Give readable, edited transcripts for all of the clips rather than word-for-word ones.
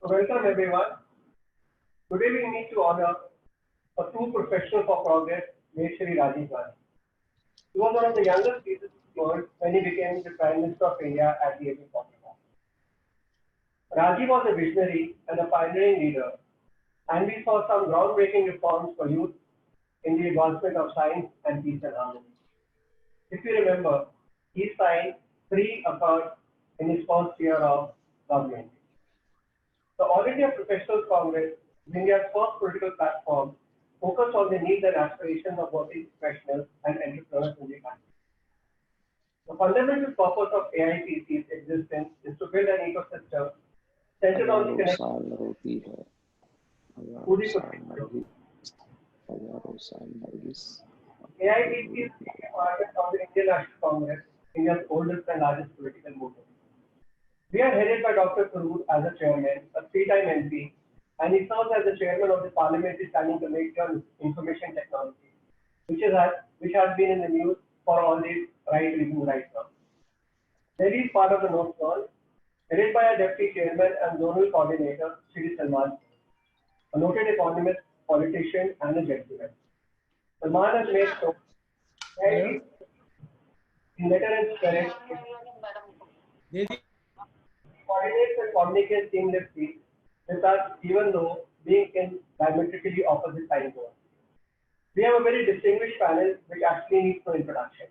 Welcome everyone. Today we meet to honor a true professional for progress, late Shri Rajiv Gandhi. He was one of the youngest leaders of the world when he became the Prime Minister of India at the age of 41. Rajiv was a visionary and a pioneering leader, and we saw some groundbreaking reforms for youth in the advancement of science and peace and harmony. If you remember, he signed 3 accords in his first year of government. The All India Professionals Congress is India's first political platform focused on the needs and aspirations of working professionals and entrepreneurs in the country. The fundamental purpose of AIPC's existence is to build an ecosystem centered on the connection to the professionals. AIPC is the part of the Indian National Congress, India's oldest and largest political movement. We are headed by Dr. Tharoor as a chairman, a 3-time MP, and he serves as the chairman of the Parliamentary Standing Committee on Information Technology, which has been in the news for all the right reasons right now. Delhi is part of the North Zone, headed by a deputy chairman and zonal coordinator, Shri Salman, a noted economist, politician, and a gentleman. Salman has made so in letter and spirit. Coordinates and communicates seamlessly with us, even though being in diametrically opposite time zones. We have a very distinguished panel which actually needs no introduction.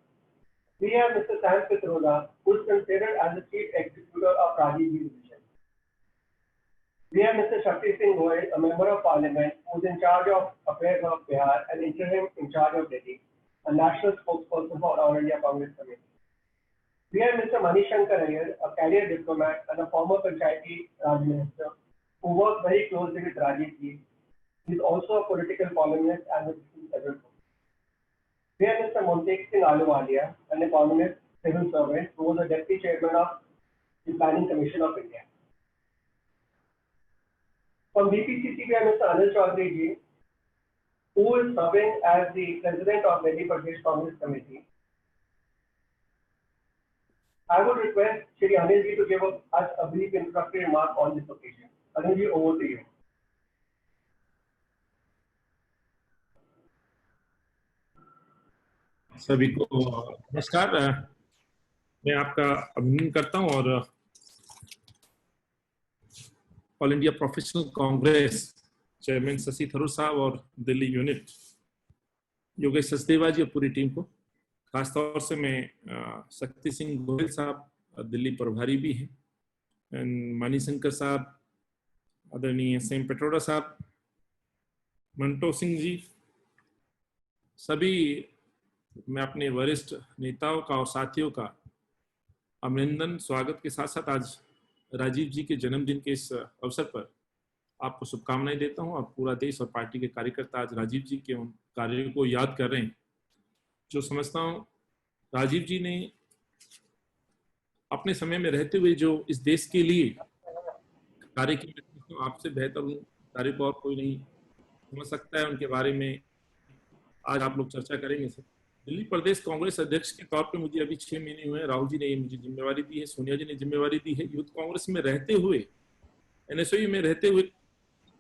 We have Mr. Pitroda, who is considered as the chief executor of Rajiv Division. We have Mr. Shaktisinh Gohil, a member of parliament who is in charge of affairs of Bihar and interim in charge of Delhi, a national spokesperson for All India Congress Committee. We have Mr. Shankar, a career diplomat and a former Panchayati Raj minister who works very closely with Rajiv Ji. He is also a political columnist and has written several books. We have Mr. Montek in Ahluwalia, an economist, civil servant who was a deputy chairman of the Planning Commission of India. From DPCC, we have Mr. Anil Chaudhary Ji, who is serving as the president of Delhi Pradesh Congress Committee. I would request Shri Anil Ji to give us a brief introductory remark on this occasion. Anil Ji, over to you. सभी को नमस्कार। मैं आपका अभिनंदन करता हूं और all India professional Congress chairman Shashi Tharoor साहब और दिल्ली यूनिट योगेश सचदेवा जी और पूरी टीम को, खासतौर से मैं शक्ति सिंह गोहिल साहब दिल्ली प्रभारी भी हैं, मणिशंकर साहब, आदरणीय सेम पिट्रोडा साहब, मंटो सिंह जी, सभी मैं अपने वरिष्ठ नेताओं का और साथियों का अभिनंदन स्वागत के साथ साथ आज राजीव जी के जन्मदिन के इस अवसर पर आपको शुभकामनाएं देता हूं। और पूरा देश और पार्टी के कार्यकर्ता आज राजीव जी के उन कार्यों को याद कर रहे हैं जो समझता हूं राजीव जी ने अपने समय में रहते हुए जो इस देश के लिए कार्य किए, तो आपसे बेहतर उन कार्य को और कोई नहीं समझ सकता है। उनके बारे में आज आप लोग चर्चा करेंगे। सर, दिल्ली प्रदेश कांग्रेस अध्यक्ष के तौर पे मुझे अभी 6 महीने हुए हैं। राहुल जी ने मुझे जिम्मेवारी दी है, सोनिया जी ने जिम्मेवारी दी है। यूथ कांग्रेस में रहते हुए, एनएसयू में रहते हुए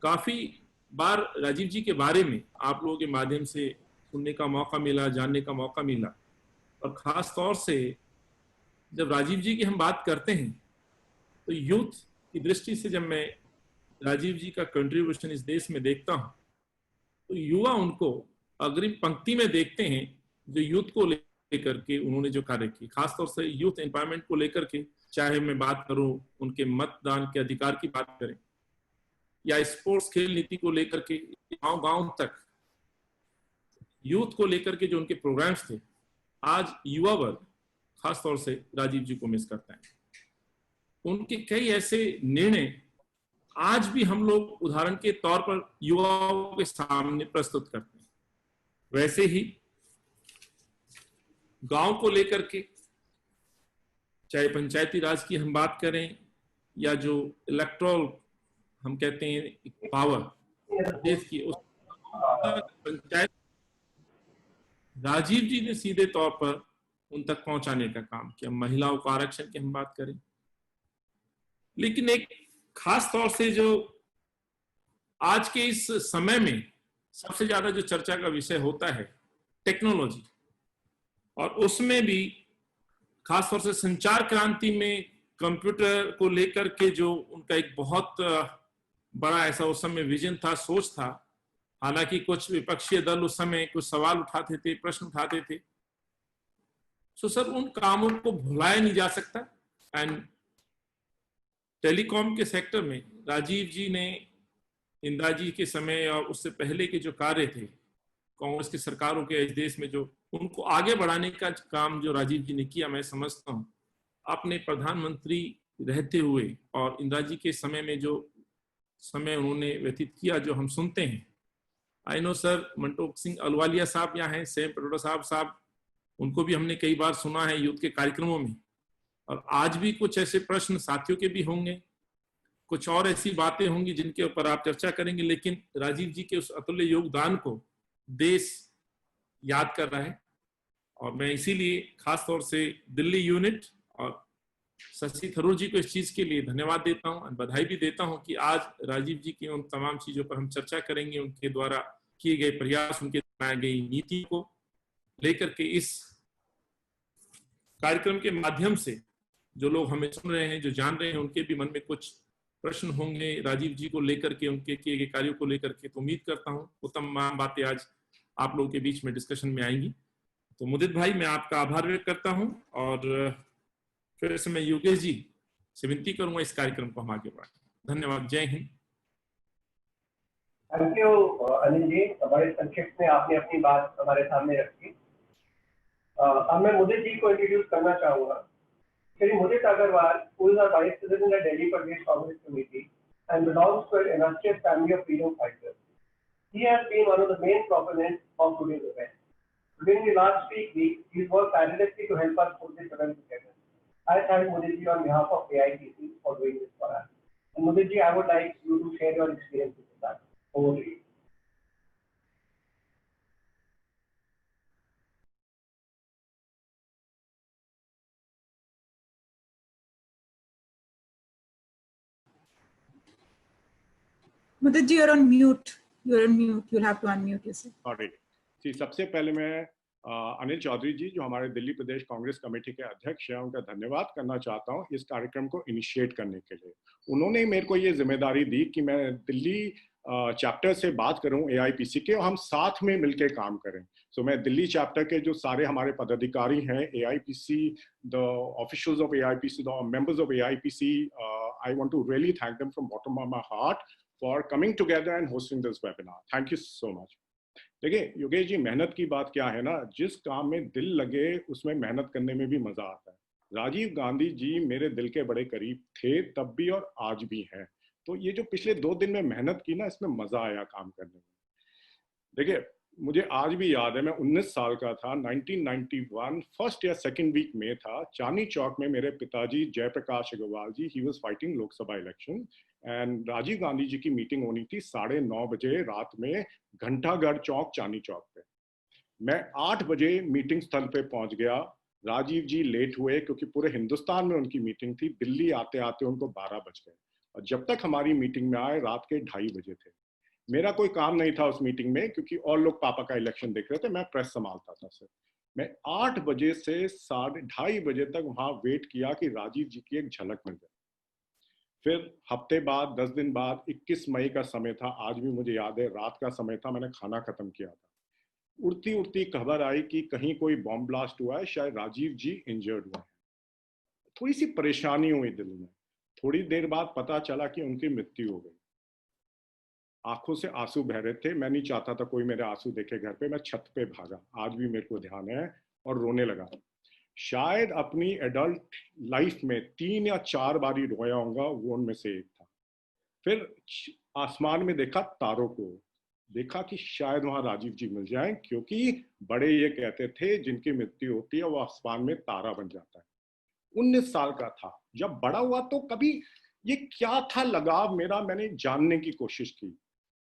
काफी बार राजीव जी के बारे में आप लोगों के माध्यम से सुनने का मौका मिला, जानने का मौका मिला। और खास तौर से जब राजीव जी की हम बात करते हैं तो यूथ की दृष्टि से जब मैं राजीव जी का कंट्रीब्यूशन इस देश में देखता हूं तो युवा उनको अग्रिम पंक्ति में देखते हैं, जो यूथ को लेकर के उन्होंने जो कार्य किए, खासतौर से यूथ एम्पावरमेंट को लेकर के, चाहे मैं बात करूं उनके मतदान के अधिकार की बात करें या स्पोर्ट्स खेल नीति को लेकर के गांव-गांव तक यूथ को लेकर के जो उनके प्रोग्राम्स थे, आज युवा वर्ग खासतौर से राजीव जी को मिस करता है। उनके कई ऐसे निर्णय आज भी हम लोग उदाहरण के तौर पर युवाओं के सामने प्रस्तुत करते हैं। वैसे ही गांव को लेकर के, चाहे पंचायती राज की हम बात करें या जो इलेक्ट्रल हम कहते हैं पावर देश की, उस पंचायत राजीव जी ने सीधे तौर पर उन तक पहुंचाने का काम किया। महिलाओं का आरक्षण की हम बात करें, लेकिन एक खास तौर से जो आज के इस समय में सबसे ज्यादा जो चर्चा का विषय होता है टेक्नोलॉजी, और उसमें भी खासतौर से संचार क्रांति में कंप्यूटर को लेकर के जो उनका एक बहुत बड़ा ऐसा उस समय विजन था, सोच था। हालांकि कुछ विपक्षीय दल उस समय कुछ सवाल उठाते थे, प्रश्न उठाते थे, तो सर उन कामों को भुलाया नहीं जा सकता। एंड टेलीकॉम के सेक्टर में राजीव जी ने इंदिरा जी के समय और उससे पहले के जो कार्य थे कांग्रेस की सरकारों के इस देश में, जो उनको आगे बढ़ाने का काम जो राजीव जी ने किया, मैं समझता हूँ अपने प्रधानमंत्री रहते हुए और इंदिरा जी के समय में जो समय उन्होंने व्यतीत किया, जो हम सुनते हैं। I know sir, Montek Singh Ahluwalia साहब यहाँ हैं, सेम पिट्रोडा साहब, उनको भी हमने कई बार सुना है यूथ के कार्यक्रमों में। और आज भी कुछ ऐसे प्रश्न साथियों के भी होंगे, कुछ और ऐसी बातें होंगी जिनके ऊपर आप चर्चा करेंगे, लेकिन राजीव जी के उस अतुल्य योगदान को देश याद कर रहा है। और मैं इसीलिए खास तौर से दिल्ली यूनिट और शशि थरूर जी को इस चीज के लिए धन्यवाद देता हूं और बधाई भी देता हूं कि आज राजीव जी की उन तमाम चीजों पर हम चर्चा करेंगे, उनके द्वारा किए गए प्रयास, उनके बनाई गई नीति को लेकर के इस कार्यक्रम के माध्यम से जो लोग हमें सुन रहे हैं, जो जान रहे हैं, उनके भी मन में कुछ प्रश्न होंगे राजीव जी को लेकर के, उनके किए गए कार्यों को लेकर के। तो उम्मीद करता हूं वो तमाम बातें आज आप लोगों के बीच में डिस्कशन में आएंगी। तो मुदित भाई, मैं आपका आभार व्यक्त करता हूं और फिर से मैं योगेश जी से विनती करूंगा इस कार्यक्रम को हम आगे बढ़ाएं। धन्यवाद। जय हिंद। थैंक यू अनिल जी, बड़े संक्षिप्त में आपने अपनी बात हमारे सामने रखी। अब मैं मुदित जी को इंट्रोड्यूस करना चाहूंगा। Shri Mudit Agarwal, who is our Vice President at Delhi Pradesh Congress Committee and belongs to an illustrious family of freedom fighters. He has been one of the main proponents of today's event. During the last 3 weeks, he's worked tirelessly to help us put this event together. I thank Mudit ji on behalf of AIPC for doing this for us. And Mudit ji, I would like you to share your experiences with us. Over to you. Mudit ji, you're on mute. You're on mute. You'll have to unmute yourself. Sorry. जी, सबसे पहले मैं अनिल चौधरी जी, जो हमारे Delhi Pradesh Congress committee के अध्यक्ष हैं, उनका धन्यवाद करना चाहता हूं इस कार्यक्रम को इनिशिएट करने के लिए। उन्होंने मेरे को ये जिम्मेदारी दी कि मैं दिल्ली चैप्टर से बात करूं AIPC के, और हम साथ में मिलकर काम करें। सो मैं दिल्ली चैप्टर के जो सारे हमारे पदाधिकारी हैं, AIPC, the officials of AIPC, the members of AIPC, I want to really thank them from bottom of my heart for coming together and hosting this webinar. Thank you so much. देखिए योगेश जी, मेहनत की बात क्या है ना, जिस काम में दिल लगे उसमें मेहनत करने में भी मजा आता है। राजीव गांधी जी मेरे दिल के बड़े करीब थे तब भी और आज भी हैं। तो ये जो पिछले 2 दिन में मेहनत की ना, इसमें मजा आया काम करने में। देखिए मुझे आज भी याद है, मैं 19 साल का था, 1991 फर्स्ट या सेकंड वीक में था। चांदनी चौक में मेरे पिताजी Jaiprakash Agarwal ji, he was fighting Lok Sabha election, and Rajiv Gandhi ji की मीटिंग होनी थी 9:30 बजे रात में घंटाघर चौक चांदनी चौक पे। मैं 8 बजे मीटिंग स्थल पे पहुंच गया। राजीव जी लेट हुए क्योंकि पूरे हिंदुस्तान में उनकी मीटिंग थी। दिल्ली आते आते उनको 12 बज गए और जब तक हमारी मीटिंग में आए रात के 2:30 बजे थे। मेरा कोई काम नहीं था उस मीटिंग में क्योंकि और लोग पापा का इलेक्शन देख रहे थे, मैं प्रेस संभालता था सर। मैं 8 बजे से 2:30 बजे तक वहां वेट किया कि राजीव जी की एक झलक मिल जाए। फिर हफ्ते बाद, 10 दिन बाद, 21 मई का समय था, आज भी मुझे याद है, रात का समय था, मैंने खाना खत्म किया था। उड़ती उड़ती खबर आई कि कहीं कोई बॉम्ब ब्लास्ट हुआ है, शायद राजीव जी इंजर्ड हुए हैं। थोड़ी सी परेशानी हुई दिल में। थोड़ी देर बाद पता चला कि उनकी मृत्यु हो गई। आंखों से आंसू बह रहे थे, मैं नहीं चाहता था कोई मेरे आंसू देखे घर पे। मैं छत पे भागा, आज भी मेरे को ध्यान है, और रोने लगा। शायद अपनी एडल्ट लाइफ में 3 या 4 बारी रोया होगा, वो उनमें से एक था। फिर आसमान में देखा तारों को, देखा कि शायद वहां राजीव जी मिल जाएं, क्योंकि बड़े ये कहते थे जिनकी मृत्यु होती है वो आसमान में तारा बन जाता है। 19 साल का था। जब बड़ा हुआ तो कभी ये क्या था लगाव मेरा, मैंने जानने की कोशिश की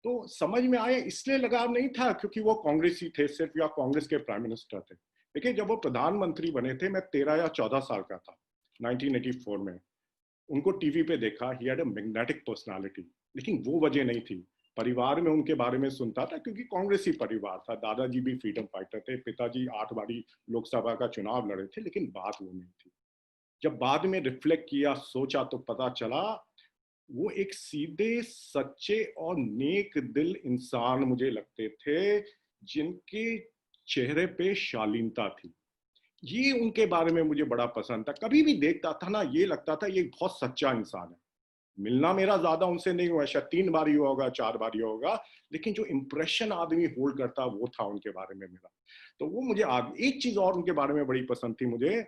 तो समझ में आया। इसलिए लगाव नहीं था क्योंकि वो कांग्रेसी थे सिर्फ या कांग्रेस के प्राइम मिनिस्टर थे। देखिए जब वो प्रधानमंत्री बने थे, मैं 13 या 14 साल का था 1984 में। उनको टीवी पे देखा, he had a magnetic personality, लेकिन वो वजह नहीं थी। परिवार में उनके बारे में सुनता था क्योंकि कांग्रेसी परिवार था, दादाजी भी फ्रीडम फाइटर थे, पिताजी 8 बारी लोकसभा का चुनाव लड़े थे, लेकिन बात वो नहीं थी। जब बाद में रिफ्लेक्ट किया, सोचा, तो पता चला वो एक सीधे, सच्चे और नेक दिल इंसान मुझे लगते थे, जिनके चेहरे पे शालीनता थी। ये उनके बारे में मुझे बड़ा पसंद था। कभी भी देखता था ना, ये लगता था ये बहुत सच्चा इंसान है। मिलना मेरा ज्यादा उनसे नहीं हुआ, शायद 3 बार ही होगा, 4 बार ही होगा, लेकिन जो इंप्रेशन आदमी होल्ड करता वो था उनके बारे में मेरा। तो वो मुझे एक चीज और उनके बारे में बड़ी पसंद थी मुझे।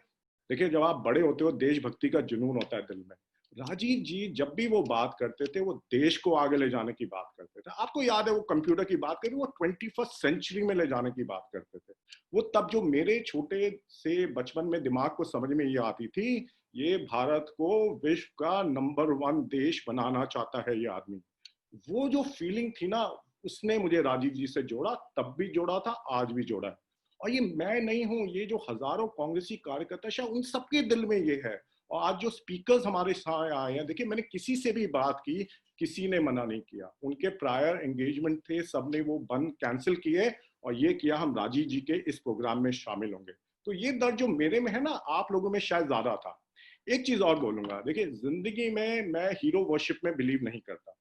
देखिए, जब आप बड़े होते हो, देशभक्ति का जुनून होता है दिल में। राजीव जी जब भी वो बात करते थे, वो देश को आगे ले जाने की बात करते थे। आपको याद है, वो कंप्यूटर की बात करें, वो 21st सेंचुरी में ले जाने की बात करते थे। वो तब जो मेरे छोटे से बचपन में दिमाग को समझ में ये आती थी, ये भारत को विश्व का नंबर 1 देश बनाना चाहता है ये आदमी। वो जो फीलिंग थी ना, उसने मुझे राजीव जी से जोड़ा, तब भी जोड़ा था, आज भी जोड़ा है। और ये मैं नहीं हूं, ये जो हजारों कांग्रेसी कार्यकर्ता, शायद उन सबके दिल में ये है। और आज जो स्पीकर्स हमारे साथ आए हैं, देखिए, मैंने किसी से भी बात की, किसी ने मना नहीं किया। उनके प्रायर एंगेजमेंट थे, सबने वो बंद कैंसिल किए और ये किया हम राजीव जी के इस प्रोग्राम में शामिल होंगे। तो ये दर्द जो मेरे में है ना, आप लोगों में शायद ज्यादा था। एक चीज और बोलूंगा, देखिए, जिंदगी में मैं हीरो वर्शिप में बिलीव नहीं करता,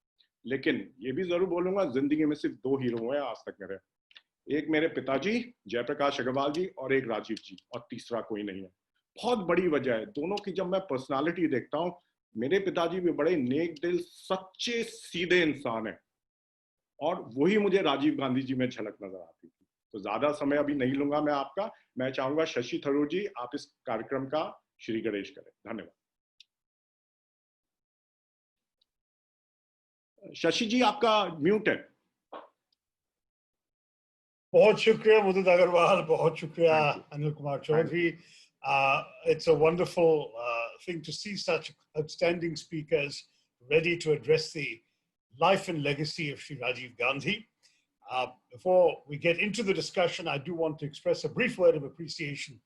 लेकिन ये भी जरूर बोलूंगा, जिंदगी में सिर्फ 2 हीरो हुए आज तक मेरे। एक मेरे पिताजी जयप्रकाश अग्रवाल जी, और एक राजीव जी, और तीसरा कोई नहीं है। बहुत बड़ी वजह है दोनों की। जब मैं पर्सनालिटी देखता हूँ, मेरे पिताजी भी बड़े नेक दिल, सच्चे सीधे इंसान है, और वही मुझे राजीव गांधी जी में झलक नजर आती थी। तो ज्यादा समय अभी नहीं लूंगा मैं आपका। मैं चाहूंगा शशि थरूर जी, आप इस कार्यक्रम का श्री गणेश करें। धन्यवाद। शशि जी, आपका म्यूट है। बहुत शुक्रिया मुदित अग्रवाल, बहुत शुक्रिया Anil Kumar Chaudhary. It's a wonderful thing to see such outstanding speakers ready to address the life and legacy of Shri Rajiv Gandhi. Before we get into the discussion, I do want to express a brief word of appreciation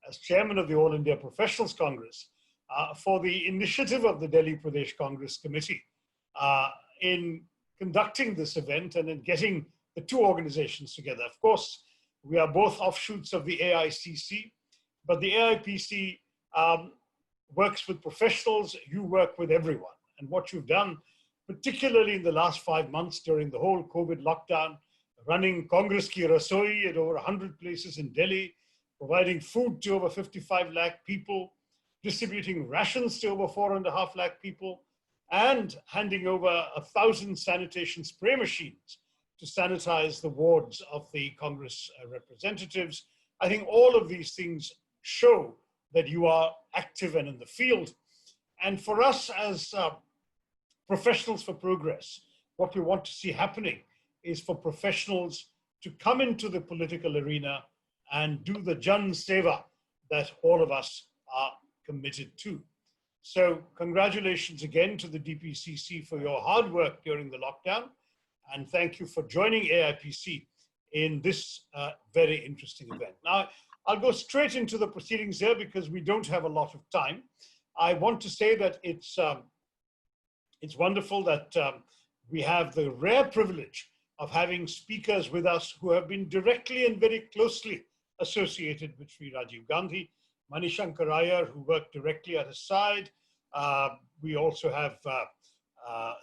as chairman of the All India Professionals Congress for the initiative of the Delhi Pradesh Congress Committee in conducting this event and in getting the two organizations together. Of course, we are both offshoots of the AICC, but the AIPC works with professionals, you work with everyone. And what you've done, particularly in the last 5 months during the whole COVID lockdown, running Congress Ki Rasoi at over 100 places in Delhi, providing food to over 55 lakh people, distributing rations to over 4.5 lakh people, and handing over 1,000 sanitation spray machines to sanitize the wards of the Congress representatives. I think all of these things show that you are active and in the field. And for us as professionals for progress, what we want to see happening is for professionals to come into the political arena and do the Jan Seva that all of us are committed to. So congratulations again to the DPCC for your hard work during the lockdown. And thank you for joining AIPC in this very interesting event. Now, I'll go straight into the proceedings here because we don't have a lot of time. I want to say that it's wonderful that we have the rare privilege of having speakers with us who have been directly and very closely associated with Shri Rajiv Gandhi. Shankar Aiyar, who worked directly at his side. We also have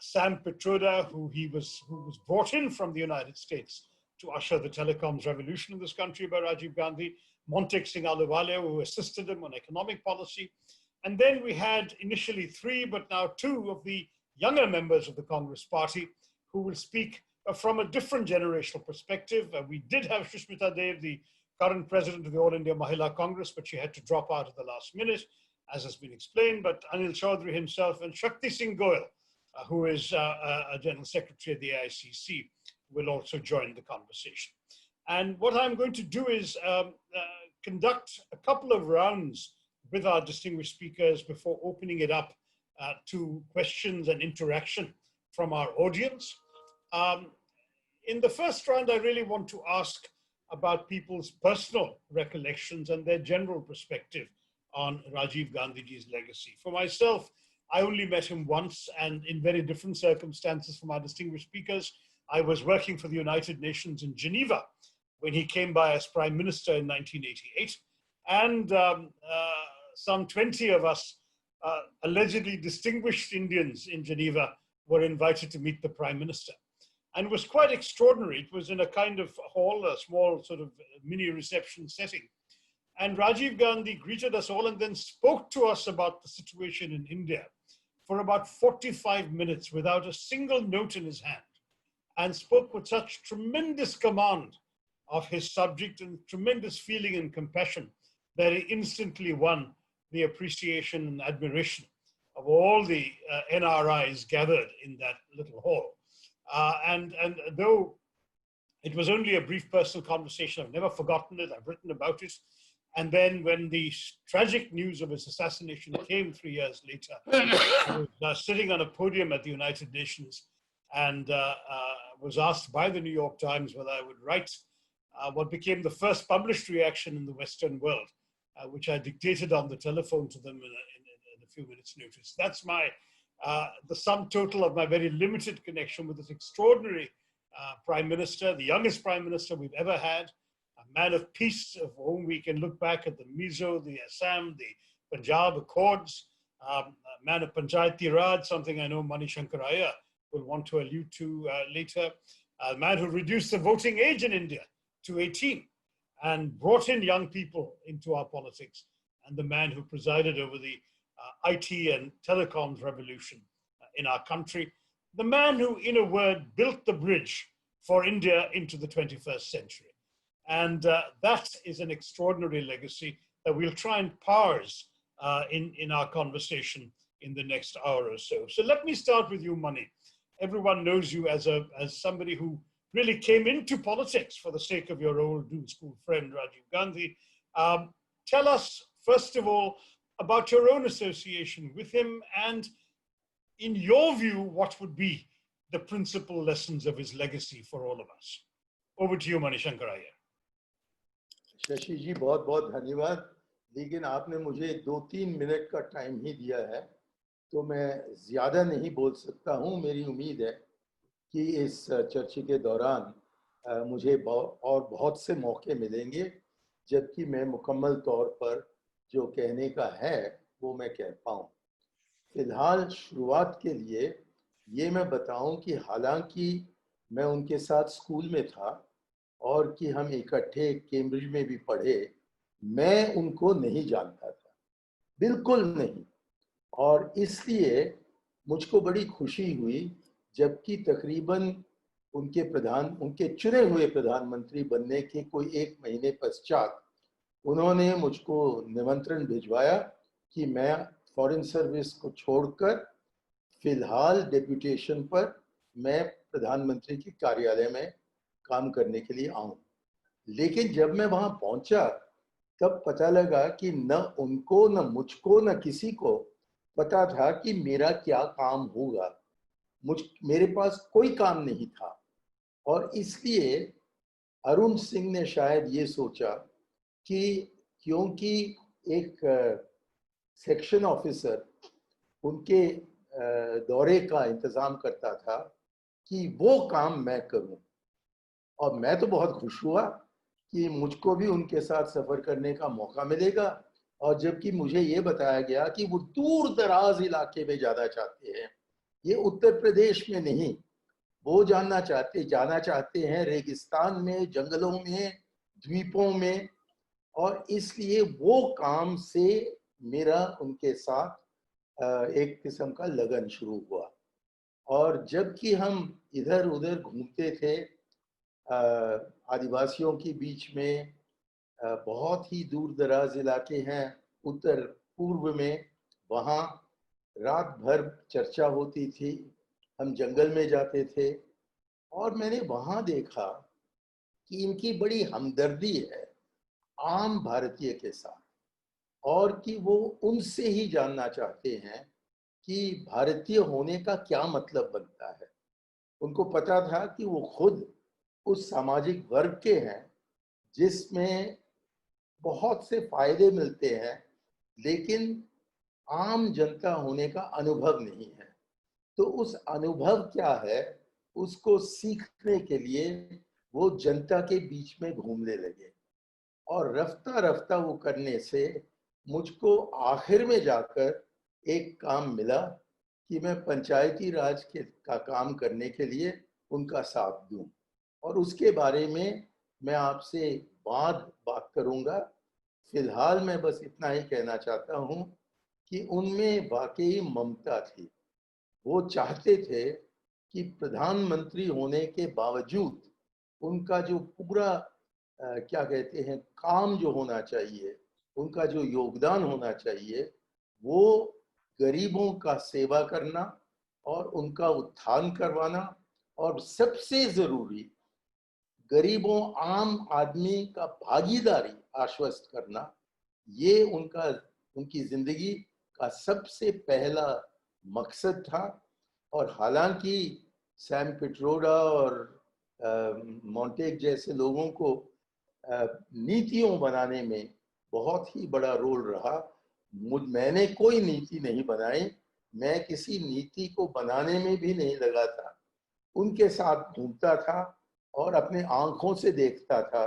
Sam Pitroda, who was brought in from the United States to usher the telecoms revolution in this country by Rajiv Gandhi. Montek Singh Ahluwalia, who assisted him on economic policy. And then we had initially 3, but now 2 of the younger members of the Congress party who will speak from a different generational perspective. We did have Shushmita Dev, the current president of the All India Mahila Congress, but she had to drop out at the last minute, as has been explained. But Anil Chaudhary himself and Shaktisinh Gohil, who is a general secretary of the AICC, will also join the conversation. And what I'm going to do is conduct a couple of rounds with our distinguished speakers before opening it up to questions and interaction from our audience. In the first round, I really want to ask about people's personal recollections and their general perspective on Rajiv Gandhiji's legacy. For myself, I only met him once, and in very different circumstances from our distinguished speakers. I was working for the United Nations in Geneva when he came by as Prime Minister in 1988. And some 20 of us allegedly distinguished Indians in Geneva were invited to meet the Prime Minister. And it was quite extraordinary. It was in a kind of hall, a small sort of mini reception setting. And Rajiv Gandhi greeted us all and then spoke to us about the situation in India for about 45 minutes without a single note in his hand, and spoke with such tremendous command of his subject and tremendous feeling and compassion that he instantly won the appreciation and admiration of all the NRIs gathered in that little hall. And though it was only a brief personal conversation, I've never forgotten it, I've written about it. And then when the tragic news of his assassination came 3 years later, I was sitting on a podium at the United Nations and was asked by the New York Times whether I would write what became the first published reaction in the Western world, which I dictated on the telephone to them in a few minutes' notice. That's my, the sum total of my very limited connection with this extraordinary Prime Minister, the youngest Prime Minister we've ever had, a man of peace, of whom we can look back at the Mizo, the Assam, the Punjab Accords, a man of Panchayati Raj, something I know Mani Shankar Aiyar will want to allude to later, a man who reduced the voting age in India to 18 and brought in young people into our politics, and the man who presided over the IT and telecoms revolution in our country, the man who, in a word, built the bridge for India into the 21st century. And that is an extraordinary legacy that we'll try and parse in our conversation in the next hour or so. So let me start with you, Mani. Everyone knows you as somebody who really came into politics for the sake of your old school friend, Rajiv Gandhi. Tell us, first of all, about your own association with him, and in your view, what would be the principal lessons of his legacy for all of us? Over to you, Mani Shankar Aiyar. Shashi जी बहुत बहुत धन्यवाद, लेकिन आपने मुझे 2-3 minute का time ही दिया है, तो मैं ज़्यादा नहीं बोल सकता हूँ। मेरी उम्मीद है कि इस चर्चा के दौरान मुझे और बहुत से मौके मिलेंगे, जबकि मैं मुकम्मल तौर पर जो कहने का है वो मैं कह पाऊँ। फ़िलहाल शुरुआत के लिए ये मैं बताऊँ कि हालांकि मैं उनके साथ स्कूल में था और कि हम इकट्ठे कैम्ब्रिज में भी पढ़े, मैं उनको नहीं जानता था, बिल्कुल नहीं। और इसलिए मुझको बड़ी खुशी हुई जबकि तकरीबन उनके चुने हुए प्रधानमंत्री बनने के कोई 1 महीने पश्चात उन्होंने मुझको निमंत्रण भिजवाया कि मैं फॉरेन सर्विस को छोड़कर फिलहाल डेप्यूटेशन पर मैं प्रधानमंत्री के कार्यालय में काम करने के लिए आऊं। लेकिन जब मैं वहां पहुंचा तब पता लगा कि न उनको, न मुझको, न किसी को पता था कि मेरा क्या काम होगा। मेरे पास कोई काम नहीं था और इसलिए अरुण सिंह ने शायद ये सोचा कि क्योंकि एक सेक्शन ऑफिसर उनके दौरे का इंतज़ाम करता था कि वो काम मैं करूं। और मैं तो बहुत खुश हुआ कि मुझको भी उनके साथ सफ़र करने का मौका मिलेगा, और जबकि मुझे ये बताया गया कि वो दूर दराज इलाके में जाना चाहते हैं, ये उत्तर प्रदेश में नहीं, वो जाना चाहते हैं रेगिस्तान में, जंगलों में, द्वीपों में। और इसलिए वो काम से मेरा उनके साथ एक किस्म का लगन शुरू हुआ। और जबकि हम इधर उधर घूमते थे आदिवासियों के बीच में, बहुत ही दूर दराज इलाके हैं उत्तर पूर्व में, वहाँ रात भर चर्चा होती थी, हम जंगल में जाते थे और मैंने वहाँ देखा कि इनकी बड़ी हमदर्दी है आम भारतीय के साथ, और कि वो उनसे ही जानना चाहते हैं कि भारतीय होने का क्या मतलब बनता है। उनको पता था कि वो खुद उस सामाजिक वर्ग के हैं जिसमें बहुत से फायदे मिलते हैं, लेकिन आम जनता होने का अनुभव नहीं है। तो उस अनुभव क्या है, उसको सीखने के लिए वो जनता के बीच में घूमने लगे, और रफ्ता रफ्ता वो करने से मुझको आखिर में जाकर एक काम मिला कि मैं पंचायती राज का काम करने के लिए उनका साथ दूं, और उसके बारे में मैं आपसे बात करूंगा। फिलहाल मैं बस इतना ही कहना चाहता हूं कि उनमें वाकई ममता थी। वो चाहते थे कि प्रधानमंत्री होने के बावजूद उनका जो पूरा क्या कहते हैं काम जो होना चाहिए, उनका जो योगदान होना चाहिए, वो गरीबों का सेवा करना और उनका उत्थान करवाना, और सबसे जरूरी गरीबों आम आदमी का भागीदारी आश्वस्त करना, ये उनकी जिंदगी का सबसे पहला मकसद था। और हालांकि सैम पिट्रोडा और मॉन्टेक जैसे लोगों को नीतियों बनाने में बहुत ही बड़ा रोल रहा, मैंने कोई नीति नहीं बनाई, मैं किसी नीति को बनाने में भी नहीं लगा था। उनके साथ घूमता था और अपने आंखों से देखता था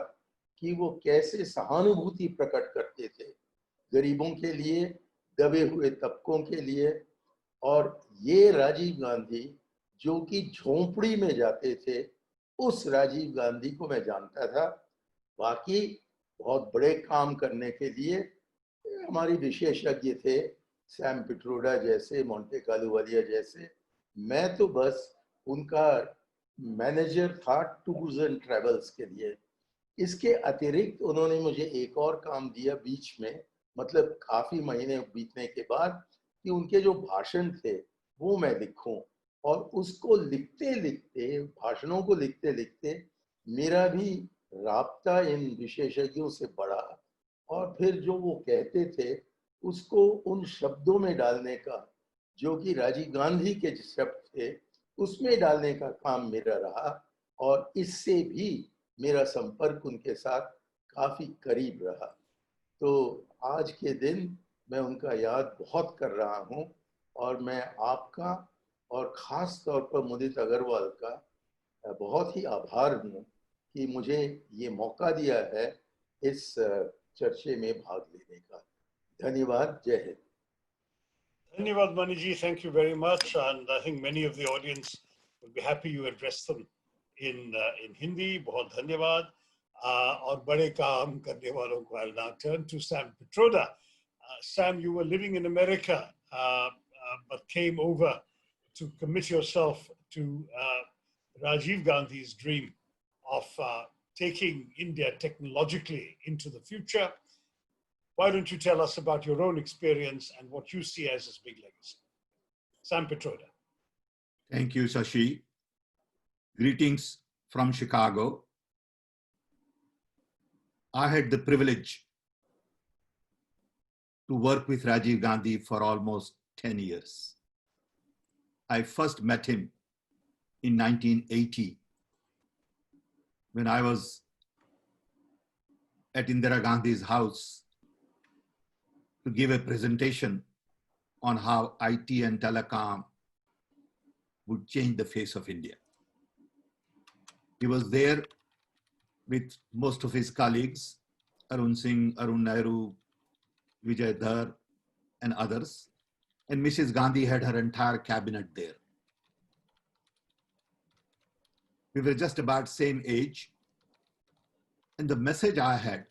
कि वो कैसे सहानुभूति प्रकट करते थे गरीबों के लिए, दबे हुए तबकों के लिए। और ये राजीव गांधी जो कि झोंपड़ी में जाते थे, उस राजीव गांधी को मैं जानता था। बाकी बहुत बड़े काम करने के लिए हमारे विशेषज्ञ थे, सैम पिट्रोडा जैसे, मोंटेक आहलुवालिया जैसे। मैं तो बस उनका मैनेजर था टूर्स एंड ट्रेवल्स के लिए। इसके अतिरिक्त उन्होंने मुझे एक और काम दिया बीच में, मतलब काफी महीने बीतने के बाद, कि उनके जो भाषण थे वो मैं लिखूं। और उसको लिखते लिखते, भाषणों को लिखते लिखते मेरा भी राब्ता इन विशेषज्ञों से बढ़ा, और फिर जो वो कहते थे उसको उन शब्दों में डालने का, जो कि राजीव गांधी के शब्द थे, उसमें डालने का काम मेरा रहा। और इससे भी मेरा संपर्क उनके साथ काफी करीब रहा। तो आज के दिन मैं उनका याद बहुत कर रहा हूं, और मैं आपका और खास तौर पर मुदित अग्रवाल का बहुत ही आभार हूं कि मुझे ये मौका दिया है इस चर्चे में भाग लेने का। धन्यवाद। जय Hind. Dhanyavad Maniji, thank you very much, and I think many of the audience will be happy you address them in Hindi. बहुत धन्यवाद। और बड़े काम करने वालों को I'll now turn to Sam Pitroda. Sam, you were living in America, but came over to commit yourself to Rajiv Gandhi's dream of taking India technologically into the future. Why don't you tell us about your own experience and what you see as his big legacy? Sam Pitroda. Thank you, Shashi. Greetings from Chicago. I had the privilege to work with Rajiv Gandhi for almost 10 years. I first met him in 1980 when I was at Indira Gandhi's house to give a presentation on how IT and telecom would change the face of India. He was there with most of his colleagues, Arun Singh, Arun Nehru, Vijay Dhar, and others. And Mrs. Gandhi had her entire cabinet there. We were just about same age. And the message I had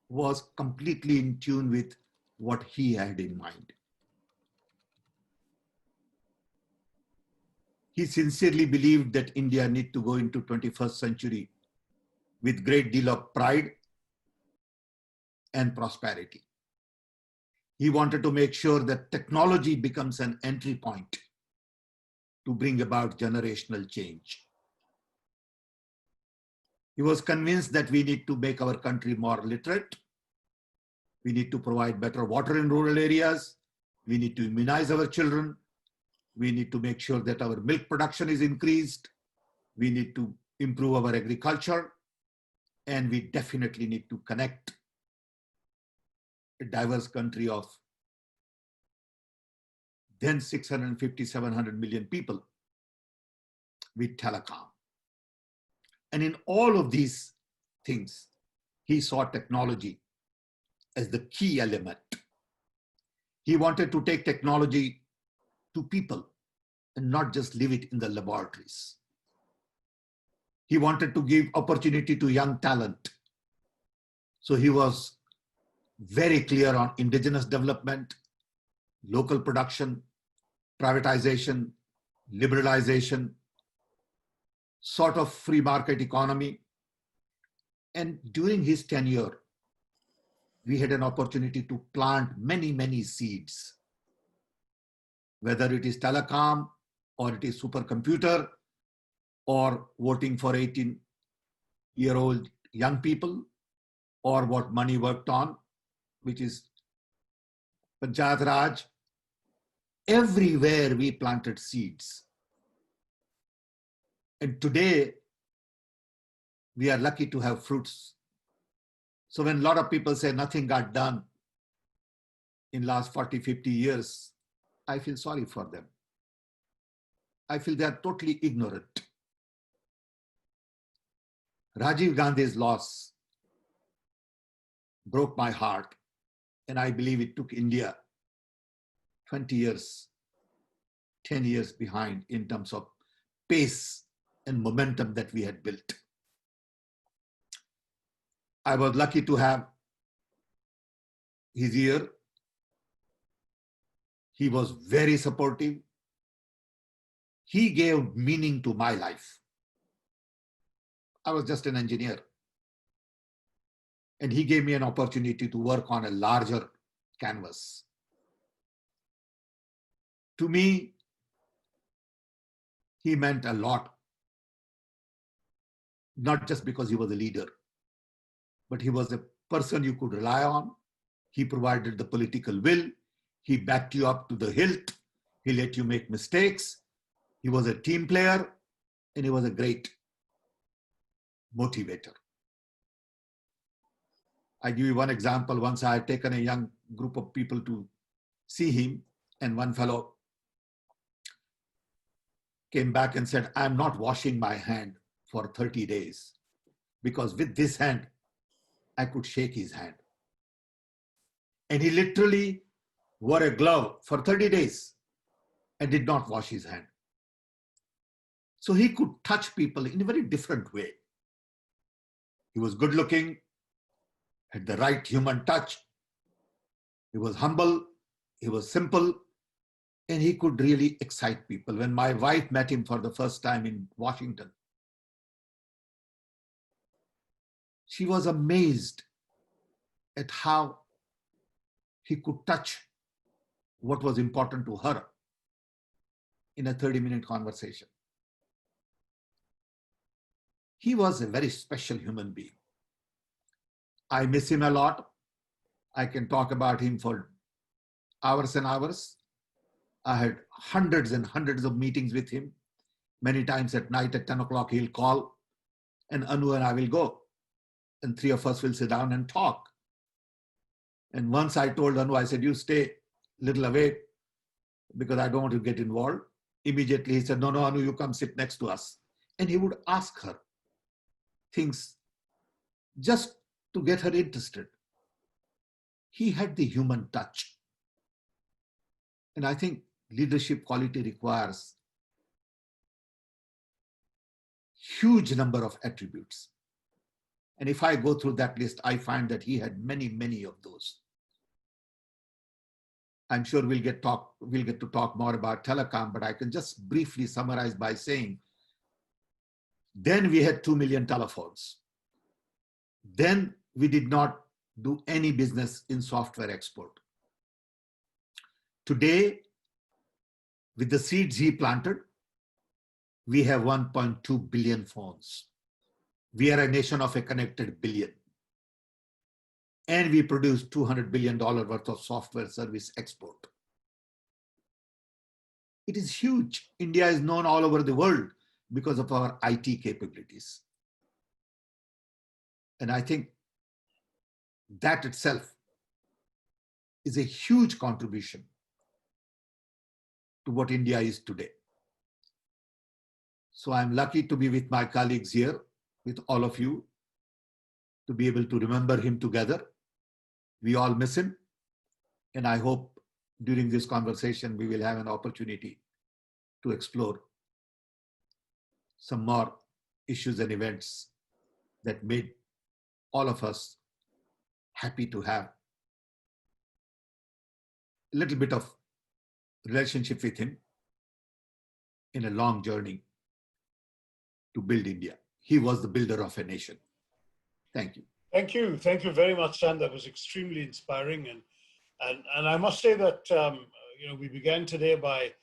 was completely in tune with what he had in mind. He sincerely believed that India need to go into 21st century with great deal of pride and prosperity. He wanted to make sure that technology becomes an entry point to bring about generational change. He was convinced that we need to make our country more literate. We need to provide better water in rural areas. We need to immunize our children. We need to make sure that our milk production is increased. We need to improve our agriculture. And we definitely need to connect a diverse country of then 650, 700 million people with telecom. And in all of these things, he saw technology as the key element. He wanted to take technology to people and not just leave it in the laboratories. He wanted to give opportunity to young talent. So he was very clear on indigenous development, local production, privatization, liberalization, sort of free market economy. And during his tenure, we had an opportunity to plant many, many seeds, whether it is telecom or it is supercomputer or voting for 18-year-old young people, or what money worked on, which is Panchayat Raj. Everywhere we planted seeds. And today, we are lucky to have fruits. So when a lot of people say nothing got done in last 40, 50 years, I feel sorry for them. I feel they are totally ignorant. Rajiv Gandhi's loss broke my heart, and I believe it took India 20 years, 10 years behind in terms of pace and momentum that we had built. I was lucky to have his ear. He was very supportive. He gave meaning to my life. I was just an engineer. And he gave me an opportunity to work on a larger canvas. To me, he meant a lot, not just because he was a leader, but he was a person you could rely on. He provided the political will. He backed you up to the hilt. He let you make mistakes. He was a team player, and he was a great motivator. I give you one example. Once I had taken a young group of people to see him, and one fellow came back and said, I'm not washing my hand for 30 days because with this hand, I could shake his hand. And he literally wore a glove for 30 days and did not wash his hand. So he could touch people in a very different way. He was good looking, had the right human touch. He was humble, he was simple, and he could really excite people. When my wife met him for the first time in Washington, she was amazed at how he could touch what was important to her in a 30-minute conversation. He was a very special human being. I miss him a lot. I can talk about him for hours and hours. I had hundreds and hundreds of meetings with him. Many times at night at 10 o'clock, he'll call, and Anu and I will go. And three of us will sit down and talk. And once I told Anu, I said, you stay a little away because I don't want to get involved. Immediately he said, no, Anu, you come sit next to us. And he would ask her things just to get her interested. He had the human touch. And I think leadership quality requires huge number of attributes. And if I go through that list, I find that he had many, many of those. I'm sure we'll get to talk more about telecom, but I can just briefly summarize by saying, then we had 2 million telephones. Then we did not do any business in software export. Today, with the seeds he planted, we have 1.2 billion phones. We are a nation of a connected billion. And we produce $200 billion worth of software service export. It is huge. India is known all over the world because of our IT capabilities. And I think that itself is a huge contribution to what India is today. So I'm lucky to be with my colleagues here, with all of you, to be able to remember him together. We all miss him. And I hope during this conversation, we will have an opportunity to explore some more issues and events that made all of us happy to have a little bit of relationship with him in a long journey to build India. He was the builder of a nation. Thank you. Thank you. Thank you very much, Sam. That was extremely inspiring. And I must say that, we began today by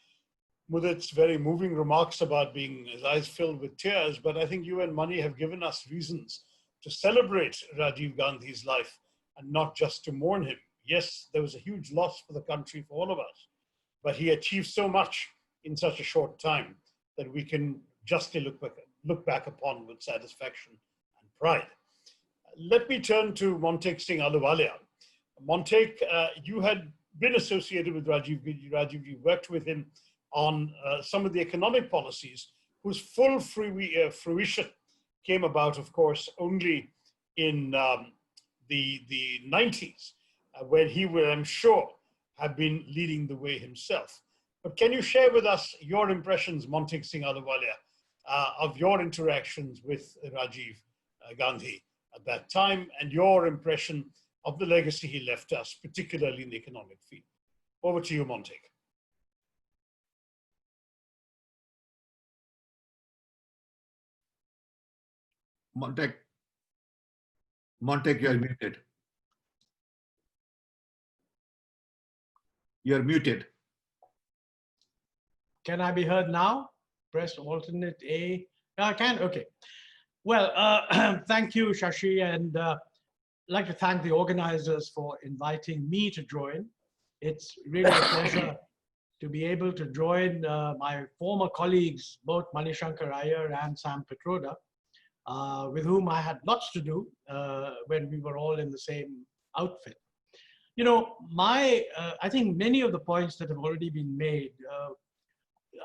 Mudit's very moving remarks about being his eyes filled with tears, but I think you and Mani have given us reasons to celebrate Rajiv Gandhi's life and not just to mourn him. Yes, there was a huge loss for the country, for all of us, but he achieved so much in such a short time that we can justly look back upon with satisfaction and pride. Let me turn to Montek Singh Ahluwalia. Montek, you had been associated with Rajiv. You worked with him on some of the economic policies whose full fruition came about, of course, only in the 90s, when he would, I'm sure, have been leading the way himself. But can you share with us your impressions, Montek Singh Ahluwalia, of your interactions with Rajiv Gandhi at that time and your impression of the legacy he left us, particularly in the economic field? Over to you, Montek. Montek, you're muted. You're muted. Can I be heard now? Press alternate A. I can, okay. Well, thank you, Shashi, and I'd like to thank the organizers for inviting me to join. It's really a pleasure to be able to join my former colleagues, both Shankar Aiyar and Sam Pitroda, with whom I had lots to do when we were all in the same outfit. You know, I think many of the points that have already been made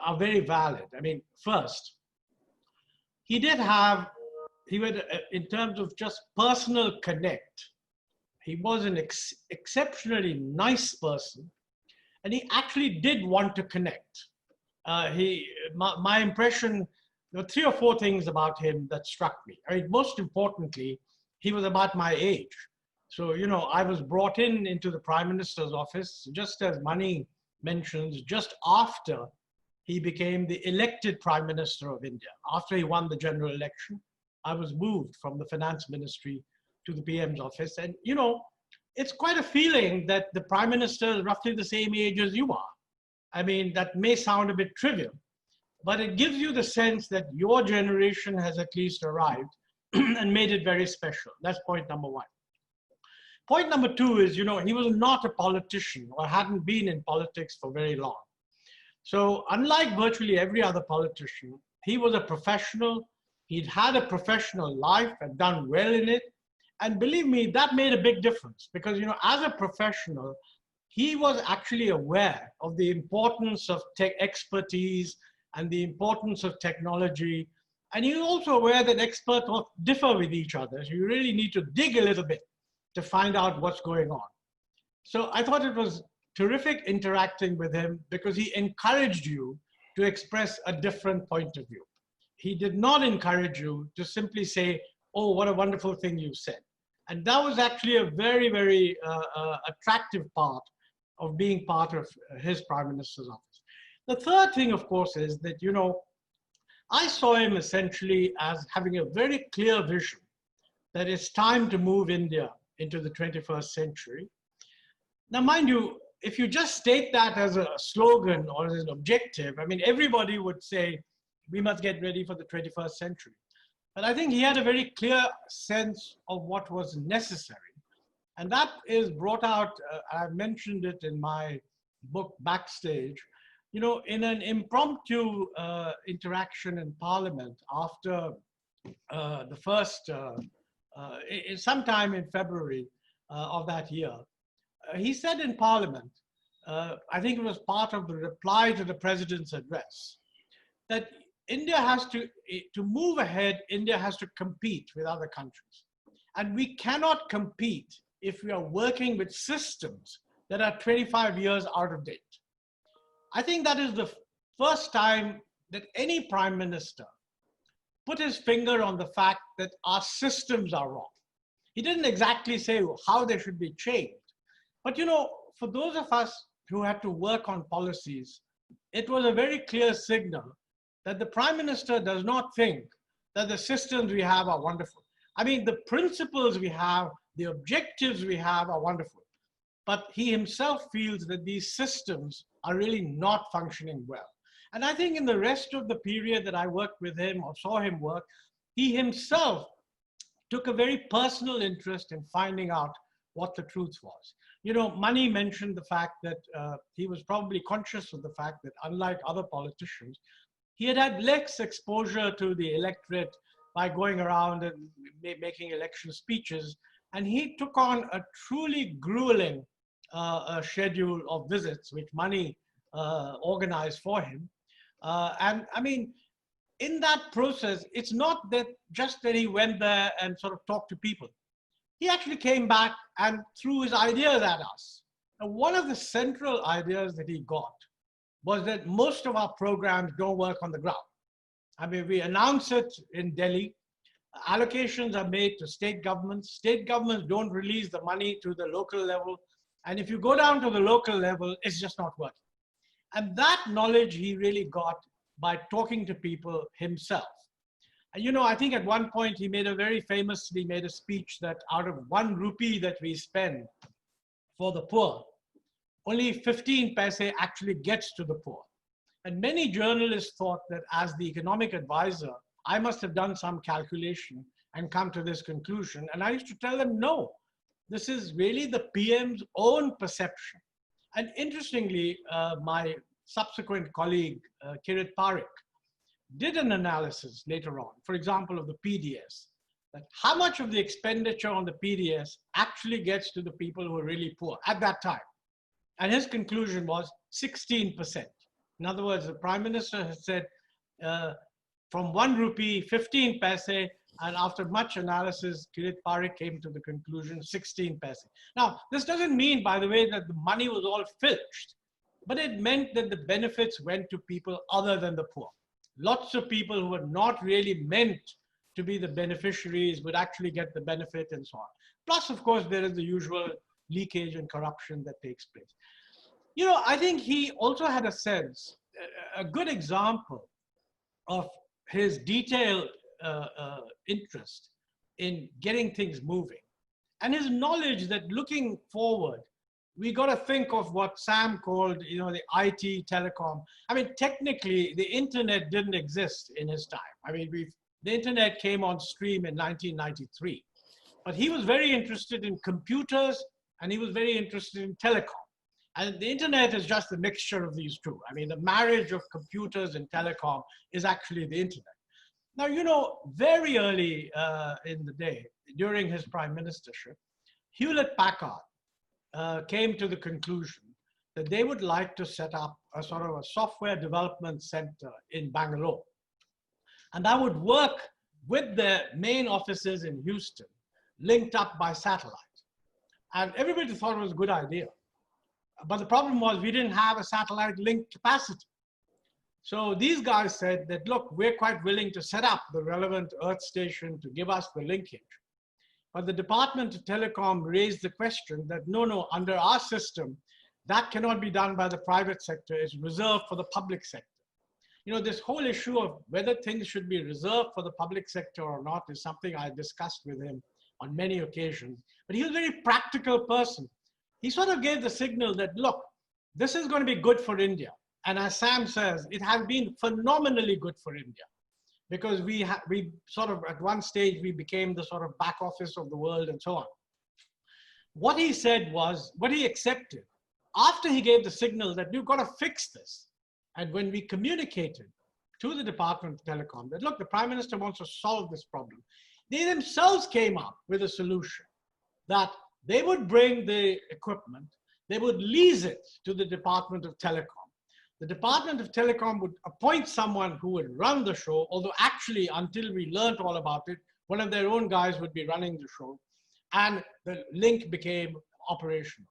are very valid. I mean, first, he had, in terms of just personal connect, he was an exceptionally nice person, and he actually did want to connect. My impression, there were 3 or 4 things about him that struck me. I mean, most importantly, he was about my age. So, you know, I was brought into the Prime Minister's office, just as Mani mentions, just after he became the elected Prime Minister of India. After he won the general election, I was moved from the Finance Ministry to the PM's office. And, you know, it's quite a feeling that the Prime Minister is roughly the same age as you are. I mean, that may sound a bit trivial, but it gives you the sense that your generation has at least arrived and made it very special. That's point number 1. Point number 2 is, you know, he was not a politician or hadn't been in politics for very long. So unlike virtually every other politician, he was a professional. He'd had a professional life and done well in it. And believe me, that made a big difference because, you know, as a professional, he was actually aware of the importance of tech expertise and the importance of technology. And he was also aware that experts differ with each other. So you really need to dig a little bit to find out what's going on. So I thought it was terrific interacting with him because he encouraged you to express a different point of view. He did not encourage you to simply say, oh, what a wonderful thing you said. And that was actually a very, very attractive part of being part of his Prime Minister's office. The third thing, of course, is that, you know, I saw him essentially as having a very clear vision that it's time to move India into the 21st century. Now, mind you, if you just state that as a slogan or as an objective, I mean, everybody would say, we must get ready for the 21st century. But I think he had a very clear sense of what was necessary. And that is brought out, I mentioned it in my book, Backstage, you know, in an impromptu interaction in Parliament after the first, sometime in February of that year. He said in Parliament I think it was part of the reply to the president's address, that India has to move ahead, India has to compete with other countries. And we cannot compete if we are working with systems that are 25 years out of date. I think that is the first time that any prime minister put his finger on the fact that our systems are wrong. He didn't exactly say how they should be changed. But you know, for those of us who had to work on policies, it was a very clear signal that the prime minister does not think that the systems we have are wonderful. I mean, the principles we have, the objectives we have are wonderful. But he himself feels that these systems are really not functioning well. And I think in the rest of the period that I worked with him or saw him work, he himself took a very personal interest in finding out what the truth was. You know, Mani mentioned the fact that he was probably conscious of the fact that unlike other politicians, he had had less exposure to the electorate by going around and making election speeches. And he took on a truly grueling schedule of visits, which Mani organized for him. And I mean, in that process, it's not that just that he went there and sort of talked to people. He actually came back and threw his ideas at us. And one of the central ideas that he got was that most of our programs don't work on the ground. I mean, we announce it in Delhi, allocations are made to state governments don't release the money to the local level, and if you go down to the local level, it's just not working. And that knowledge he really got by talking to people himself. And you know, I think at one point he made a speech that out of 1 rupee that we spend for the poor, only 15 paise actually gets to the poor. And many journalists thought that as the economic advisor, I must have done some calculation and come to this conclusion. And I used to tell them, no, this is really the PM's own perception. And interestingly, my subsequent colleague, Kirit Parikh, did an analysis later on, for example, of the PDS, that how much of the expenditure on the PDS actually gets to the people who are really poor at that time. And his conclusion was 16%. In other words, the Prime Minister has said from 1 rupee, 15 paise, and after much analysis, Kirit Parikh came to the conclusion 16 paise. Now, this doesn't mean, by the way, that the money was all filched, but it meant that the benefits went to people other than the poor. Lots of people who were not really meant to be the beneficiaries would actually get the benefit and so on. Plus, of course, there is the usual leakage and corruption that takes place. You know, I think he also had a sense, a good example of his detailed interest in getting things moving, and his knowledge that looking forward, we got to think of what Sam called, you know, the IT telecom. I mean, technically, the internet didn't exist in his time. I mean, the internet came on stream in 1993, but he was very interested in computers and he was very interested in telecom. And the internet is just a mixture of these two. I mean, the marriage of computers and telecom is actually the internet. Now, you know, very early in the day, during his prime ministership, Hewlett-Packard came to the conclusion that they would like to set up a sort of a software development center in Bangalore. And that would work with their main offices in Houston, linked up by satellite. And everybody thought it was a good idea. But the problem was we didn't have a satellite link capacity. So these guys said that, look, we're quite willing to set up the relevant Earth station to give us the linkage. But the Department of Telecom raised the question that no, under our system, that cannot be done by the private sector. It's reserved for the public sector. You know, this whole issue of whether things should be reserved for the public sector or not is something I discussed with him on many occasions. But he was a very practical person. He sort of gave the signal that, look, this is going to be good for India. And as Sam says, it has been phenomenally good for India, because we sort of, at one stage, we became the sort of back office of the world and so on. What he said was, what he accepted, after he gave the signal that we've got to fix this, and when we communicated to the Department of Telecom that, look, the Prime Minister wants to solve this problem, they themselves came up with a solution that they would bring the equipment, they would lease it to the Department of Telecom. The Department of Telecom would appoint someone who would run the show, although actually, until we learned all about it, one of their own guys would be running the show, and the link became operational.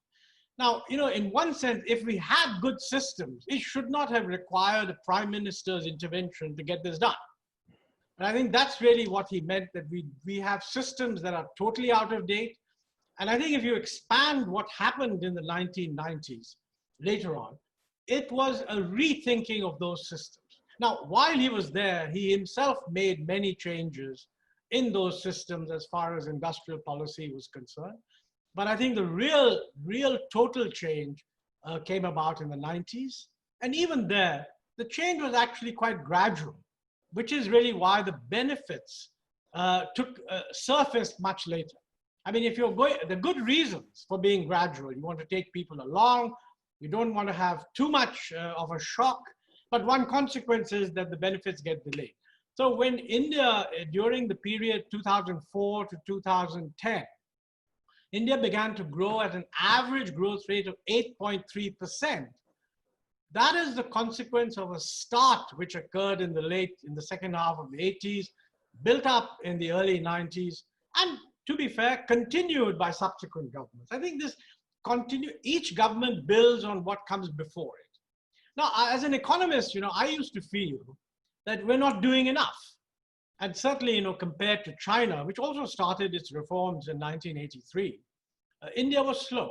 Now, you know, in one sense, if we had good systems, it should not have required a prime minister's intervention to get this done. And I think that's really what he meant, that we have systems that are totally out of date. And I think if you expand what happened in the 1990s, later on, it was a rethinking of those systems. Now, while he was there, he himself made many changes in those systems as far as industrial policy was concerned. But I think the real total change came about in the 90s. And even there, the change was actually quite gradual, which is really why the benefits surfaced much later. I mean, if you're going, the good reasons for being gradual, you want to take people along, you don't want to have too much of a shock, but one consequence is that the benefits get delayed. So when India, during the period 2004 to 2010, India began to grow at an average growth rate of 8.3%. That is the consequence of a start which occurred in the second half of the 80s, built up in the early 90s, and to be fair, continued by subsequent governments. I think this each government builds on what comes before it. Now, as an economist, you know, I used to feel that we're not doing enough. And certainly, you know, compared to China, which also started its reforms in 1983, India was slow.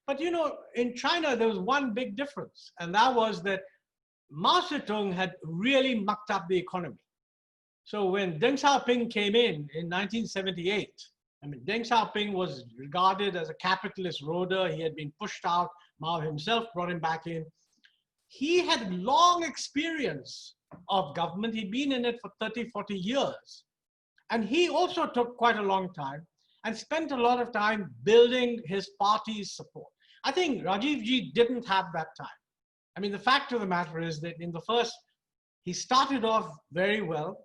But, you know, in China, there was one big difference, and that was that Mao Zedong had really mucked up the economy. So when Deng Xiaoping came in 1978, I mean, Deng Xiaoping was regarded as a capitalist roader. He had been pushed out. Mao himself brought him back in. He had long experience of government. He'd been in it for 30, 40 years. And he also took quite a long time and spent a lot of time building his party's support. I think Rajiv ji didn't have that time. I mean, the fact of the matter is that he started off very well.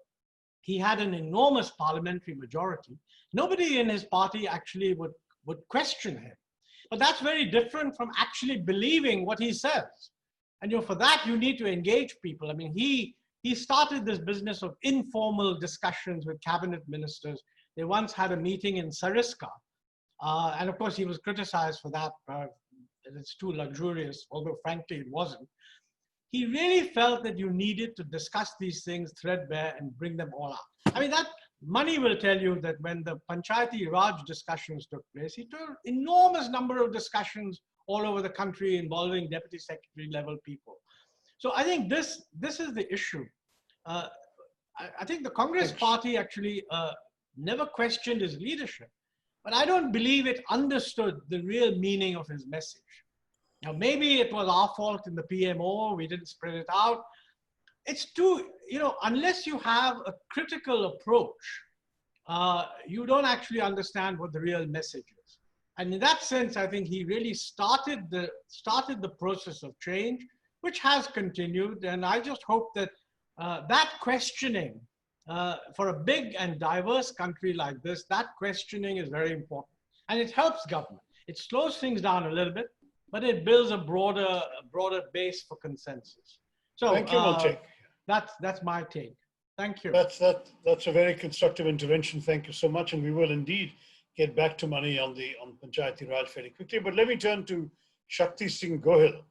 He had an enormous parliamentary majority. Nobody in his party actually would question him. But that's very different from actually believing what he says. And you know, for that, you need to engage people. I mean, he started this business of informal discussions with cabinet ministers. They once had a meeting in Sariska. And of course, he was criticized for that. It's too luxurious, although frankly, it wasn't. He really felt that you needed to discuss these things threadbare and bring them all out. I mean, that money will tell you that when the Panchayati Raj discussions took place, he took an enormous number of discussions all over the country involving deputy secretary level people. So I think this is the issue. I think the Congress party actually never questioned his leadership, but I don't believe it understood the real meaning of his message. Now, maybe it was our fault in the PMO, we didn't spread it out. It's too, you know, unless you have a critical approach, you don't actually understand what the real message is. And in that sense, I think he really started the process of change, which has continued. And I just hope that that questioning, for a big and diverse country like this, that questioning is very important. And it helps government. It slows things down a little bit, but it builds a broader base for consensus. So thank you, Montek. That's my take. Thank you. That's a very constructive intervention. Thank you so much. And we will indeed get back to money on Panchayati Raj very quickly. But let me turn to Shaktisinh Gohil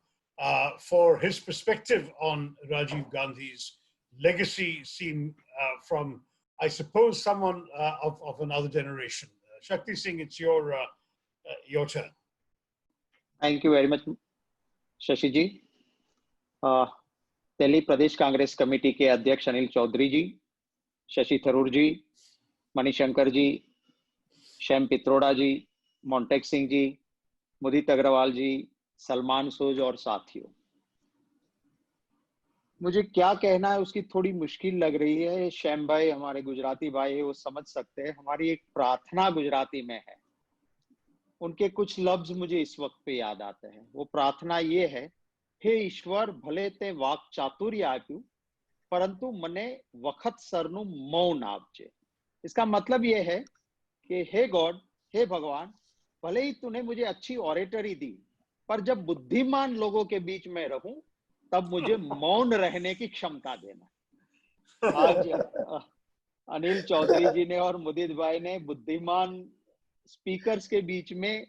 for his perspective on Rajiv Gandhi's legacy seen from, I suppose, someone of another generation. Shaktisinh, it's your turn. Thank you very much, Shashi ji. Delhi Pradesh Congress committee के अध्यक्ष अनिल चौधरी जी, शशि थरूर जी, मणिशंकर जी, श्याम पित्रोड़ा जी, मोंटेक सिंह जी, मुदित अग्रवाल जी, सलमान सोज और साथियों, मुझे क्या कहना है उसकी थोड़ी मुश्किल लग रही है। श्याम भाई हमारे गुजराती भाई है, वो समझ सकते हैं। हमारी एक प्रार्थना गुजराती में है, उनके कुछ लफ्ज मुझे इस वक्त पे याद आते हैं। वो प्रार्थना ये है, हे ईश्वर भले ते वाक चातुर्य आप्यू परंतु मने वखत सरनु मौन आपजे। इसका मतलब ये है कि हे गॉड, हे भगवान, भले ही तूने मुझे अच्छी ऑरेटरी दी, पर जब बुद्धिमान लोगों के बीच में रहूं तब मुझे मौन रहने की क्षमता देना। आज अनिल चौधरी जी ने और मुदित भाई ने बुद्धिमान स्पीकर्स के बीच में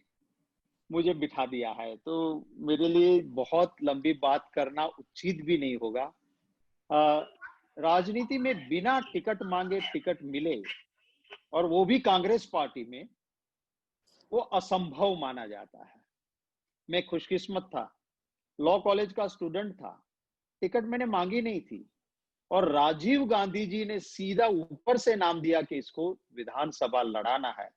मुझे बिठा दिया है, तो मेरे लिए बहुत लंबी बात करना उचित भी नहीं होगा। राजनीति में बिना टिकट मांगे टिकट मिले, और वो भी कांग्रेस पार्टी में, वो असंभव माना जाता है। मैं खुशकिस्मत था, लॉ कॉलेज का स्टूडेंट था, टिकट मैंने मांगी नहीं थी, और राजीव गांधी जी ने सीधा ऊपर से नाम दिया कि इसको विधानसभा लड़ाना है।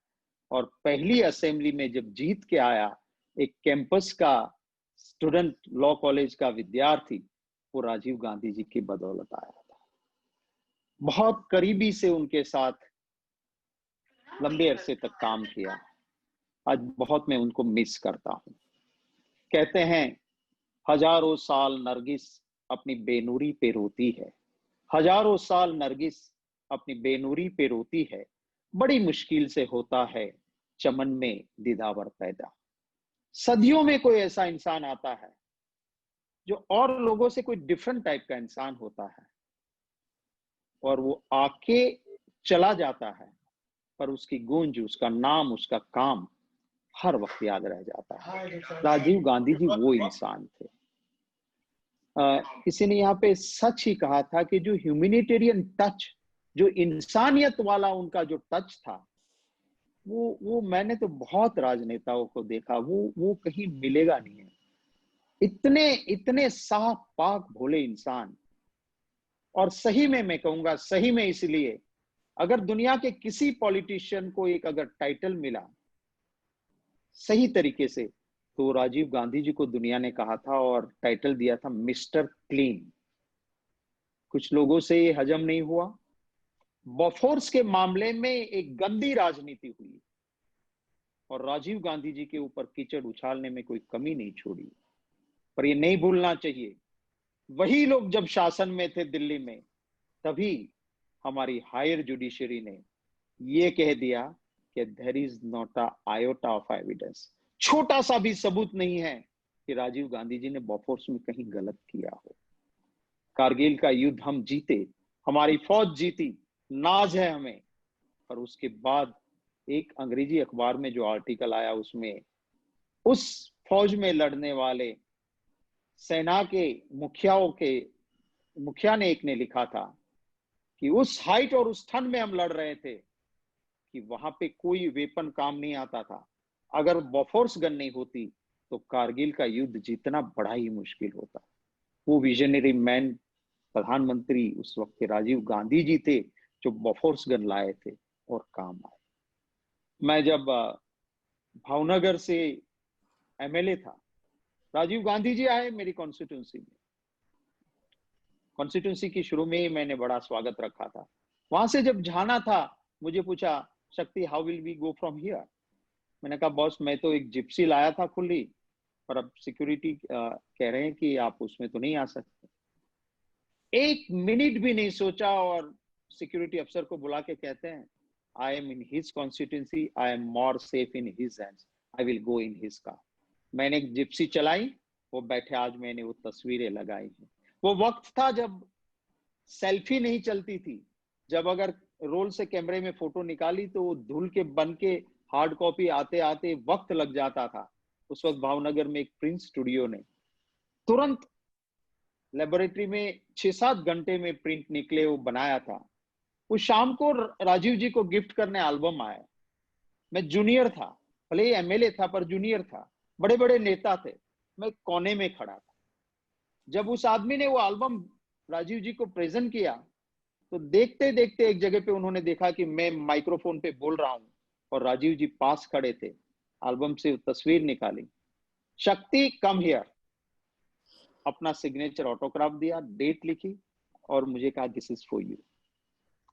और पहली असेंबली में जब जीत के आया, एक कैंपस का स्टूडेंट, लॉ कॉलेज का विद्यार्थी, वो राजीव गांधी जी की बदौलत आया था। बहुत करीबी से उनके साथ लंबे अरसे तक काम किया। आज बहुत मैं उनको मिस करता हूं। कहते हैं हजारों साल नरगिस अपनी बेनूरी पे रोती है, हजारों साल नरगिस अपनी बेनूरी पे रोती है, बड़ी मुश्किल से होता है चमन में दीदावर पैदा। सदियों में कोई ऐसा इंसान आता है जो और लोगों से कोई डिफरेंट टाइप का इंसान होता है, और वो आके चला जाता है, पर उसकी गूंज, उसका नाम, उसका काम हर वक्त याद रह जाता है। राजीव गांधी जी वो इंसान थे। किसी ने यहाँ पे सच ही कहा था कि जो ह्यूमैनिटेरियन टच, जो इंसानियत वाला उनका जो टच था, वो मैंने तो बहुत राजनेताओं को देखा, वो कहीं मिलेगा नहीं है। इतने साफ पाक भोले इंसान। और सही में मैं कहूंगा, सही में इसलिए, अगर दुनिया के किसी पॉलिटिशियन को एक अगर टाइटल मिला सही तरीके से, तो राजीव गांधी जी को दुनिया ने कहा था और टाइटल दिया था मिस्टर क्लीन। कुछ लोगों से ये हजम नहीं हुआ। बॉफोर्स के मामले में एक गंदी राजनीति हुई और राजीव गांधी जी के ऊपर कीचड़ उछालने में कोई कमी नहीं छोड़ी। पर ये नहीं भूलना चाहिए, वही लोग जब शासन में थे दिल्ली में, तभी हमारी हायर जुडिशरी ने ये कह दिया कि there is not a iota of evidence, छोटा सा भी सबूत नहीं है कि राजीव गांधी जी ने बॉफोर्स में कहीं गलत किया हो। कारगिल का युद्ध हम जीते, हमारी फौज जीती, नाज है हमें। पर उसके बाद एक अंग्रेजी अखबार में जो आर्टिकल आया, उसमें उस फौज में लड़ने वाले सेना के मुखिया ने एक ने लिखा था कि उस हाइट और उस ठंड में हम लड़ रहे थे कि वहां पे कोई वेपन काम नहीं आता था। अगर बॉफोर्स गन नहीं होती तो कारगिल का युद्ध जीतना बड़ा ही मुश्किल होता। वो विजनरी मैन, प्रधानमंत्री उस वक्त के राजीव गांधी जी थे, जो बॉफोर्स गन लाए थे और काम आए। मैं जब भावनगर से एमएलए था, राजीव गांधी जी आए मेरी कॉन्स्टिट्यूंसी में। कॉन्स्टिट्यूंसी की शुरू में ही मैंने बड़ा स्वागत रखा था। वहां से जब जाना था, मुझे पूछा, Shakti how will we go from here. मैंने कहा बॉस, मैं तो एक जिप्सी लाया था खुली, पर अब सिक्योरिटी कह रहे हैं कि आप उसमें तो नहीं आ सकते। एक मिनट भी नहीं सोचा और सिक्योरिटी अफसर को बुला के कहते हैं, I am in his constituency, I am more safe in his hands, I will go in his car. मैंने एक जिप्सी चलाई, वो बैठे, आज मैंने वो तस्वीरें लगाई हैं। वो वक्त था जब सेल्फी नहीं चलती थी, जब अगर रोल से कैमरे में फोटो निकाली तो वो धुल के बन के हार्ड कॉपी आते आते वक्त लग जाता था। उस वक्त भावनगर में एक प्रिंट स्टूडियो ने तुरंत लेबोरेटरी में 6-7 घंटे में प्रिंट निकले वो बनाया था। उस शाम को राजीव जी को गिफ्ट करने एल्बम आया। मैं जूनियर था, भले ही एमएलए था पर जूनियर था, बड़े बड़े नेता थे, मैं कोने में खड़ा था। जब उस आदमी ने वो एल्बम राजीव जी को प्रेजेंट किया, तो देखते देखते एक जगह पे उन्होंने देखा कि मैं माइक्रोफोन पे बोल रहा हूं और राजीव जी पास खड़े थे। एल्बम से तस्वीर निकाली, शक्ति कम हियर, अपना सिग्नेचर ऑटोग्राफ दिया, डेट लिखी और मुझे कहा दिस इज फॉर यू।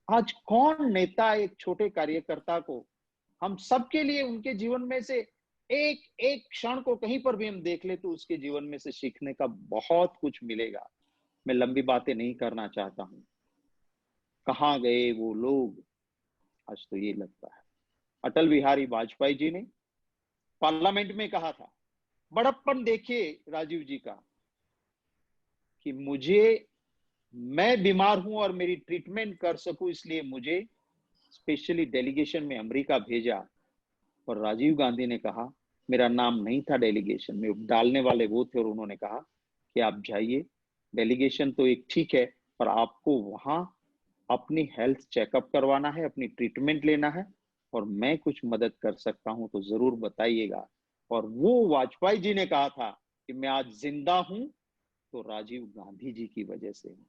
आज कौन नेता एक छोटे कार्यकर्ता को, हम सबके लिए उनके जीवन में से एक एक क्षण को कहीं पर भी हम देख ले तो उसके जीवन में से सीखने का बहुत कुछ मिलेगा। मैं लंबी बातें नहीं करना चाहता हूं। कहां गए वो लोग, आज तो ये लगता है। अटल बिहारी वाजपेयी जी ने पार्लियामेंट में कहा था, बड़प्पन देखिए राजीव जी का, कि मैं बीमार हूं और मेरी ट्रीटमेंट कर सकूं, इसलिए मुझे स्पेशली डेलीगेशन में अमेरिका भेजा। और राजीव गांधी ने कहा, मेरा नाम नहीं था डेलीगेशन में, डालने वाले वो थे, और उन्होंने कहा कि आप जाइए, डेलीगेशन तो एक ठीक है, पर आपको वहां अपनी हेल्थ चेकअप करवाना है, अपनी ट्रीटमेंट लेना है, और मैं कुछ मदद कर सकता हूं तो जरूर बताइएगा। और वो वाजपेयी जी ने कहा था कि मैं आज जिंदा हूं तो राजीव गांधी जी की वजह से हूं।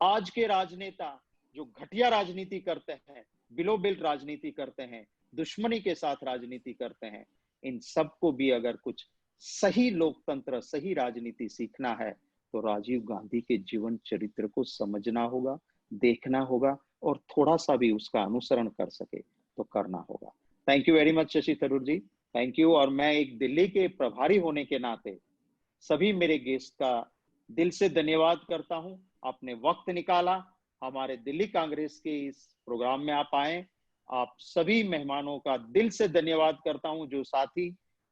आज के राजनेता जो घटिया राजनीति करते हैं, बिलो बिल राजनीति करते हैं, दुश्मनी के साथ राजनीति करते हैं, इन सबको भी अगर कुछ सही लोकतंत्र, सही राजनीति सीखना है तो राजीव गांधी के जीवन चरित्र को समझना होगा, देखना होगा, और थोड़ा सा भी उसका अनुसरण कर सके तो करना होगा। Thank you very much Shashi Tharoor ji, thank you. और मैं एक दिल्ली के प्रभारी होने के नाते सभी मेरे गेस्ट का दिल से धन्यवाद करता हूं। आपने वक्त निकाला, हमारे दिल्ली कांग्रेस के इस प्रोग्राम में आप आए। आप सभी मेहमानों का दिल से धन्यवाद करता हूं जो साथी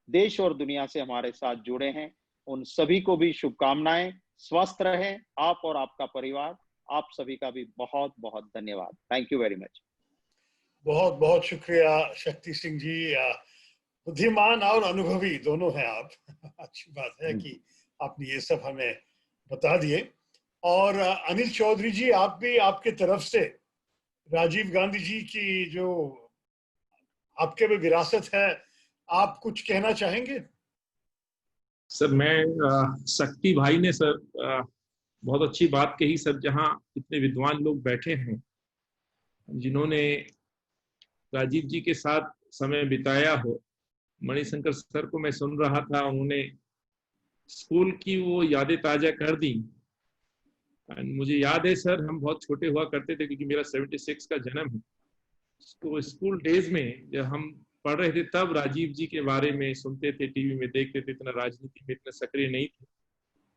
देश और दुनिया से हमारे साथ जुड़े हैं। उन सभी को भी शुभकामनाएं, स्वस्थ रहें आप और आपका परिवार। आप सभी का भी बहुत बहुत धन्यवाद। Thank you very much. बहुत बहुत शुक्रिया शक्ति सिंह जी, बुद्धिमान और अनुभवी दोनों हैं आप। अच्छी बात है कि आपने ये सब हमें बता दिए। और अनिल चौधरी जी, आप भी आपके तरफ से राजीव गांधी जी की जो आपके में विरासत है, आप कुछ कहना चाहेंगे? सर मैं शक्ति भाई ने सर बहुत अच्छी बात कही सर। जहां इतने विद्वान लोग बैठे हैं जिन्होंने राजीव जी के साथ समय बिताया हो, मणिशंकर सर को मैं सुन रहा था, उन्होंने स्कूल की वो यादें ताजा कर दी। मुझे याद है सर, हम बहुत छोटे हुआ करते थे क्योंकि मेरा 76 का जन्म है। तो स्कूल डेज में जब हम पढ़ रहे थे तब राजीव जी के बारे में सुनते थे, टीवी में देखते थे, इतना राजनीति में इतना सक्रिय नहीं थे।